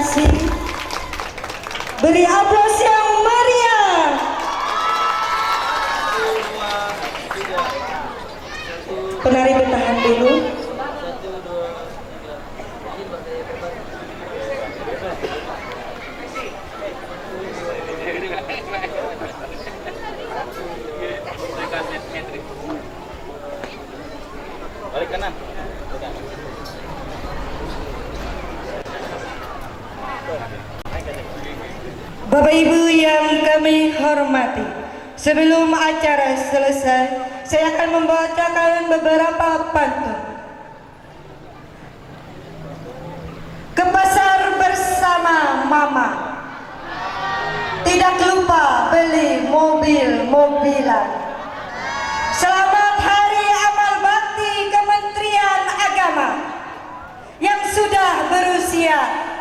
kasih. Beri aplaus yang meriah. Penari bertahan dulu. Balik kanan. Bapak Ibu yang kami hormati, sebelum acara selesai, saya akan membacakan beberapa pantun. Ke pasar bersama Mama, tidak lupa beli mobil-mobilan. Selamat Hari Amal Bakti Kementerian Agama yang sudah berusia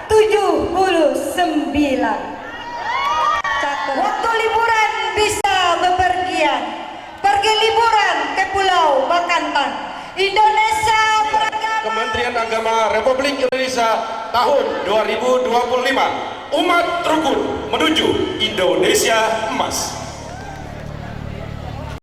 79. Waktu liburan bisa bepergian, pergi liburan ke Pulau Bakantan. Indonesia beragama. Kementerian Agama Republik Indonesia tahun 2025. Umat rukun menuju Indonesia emas.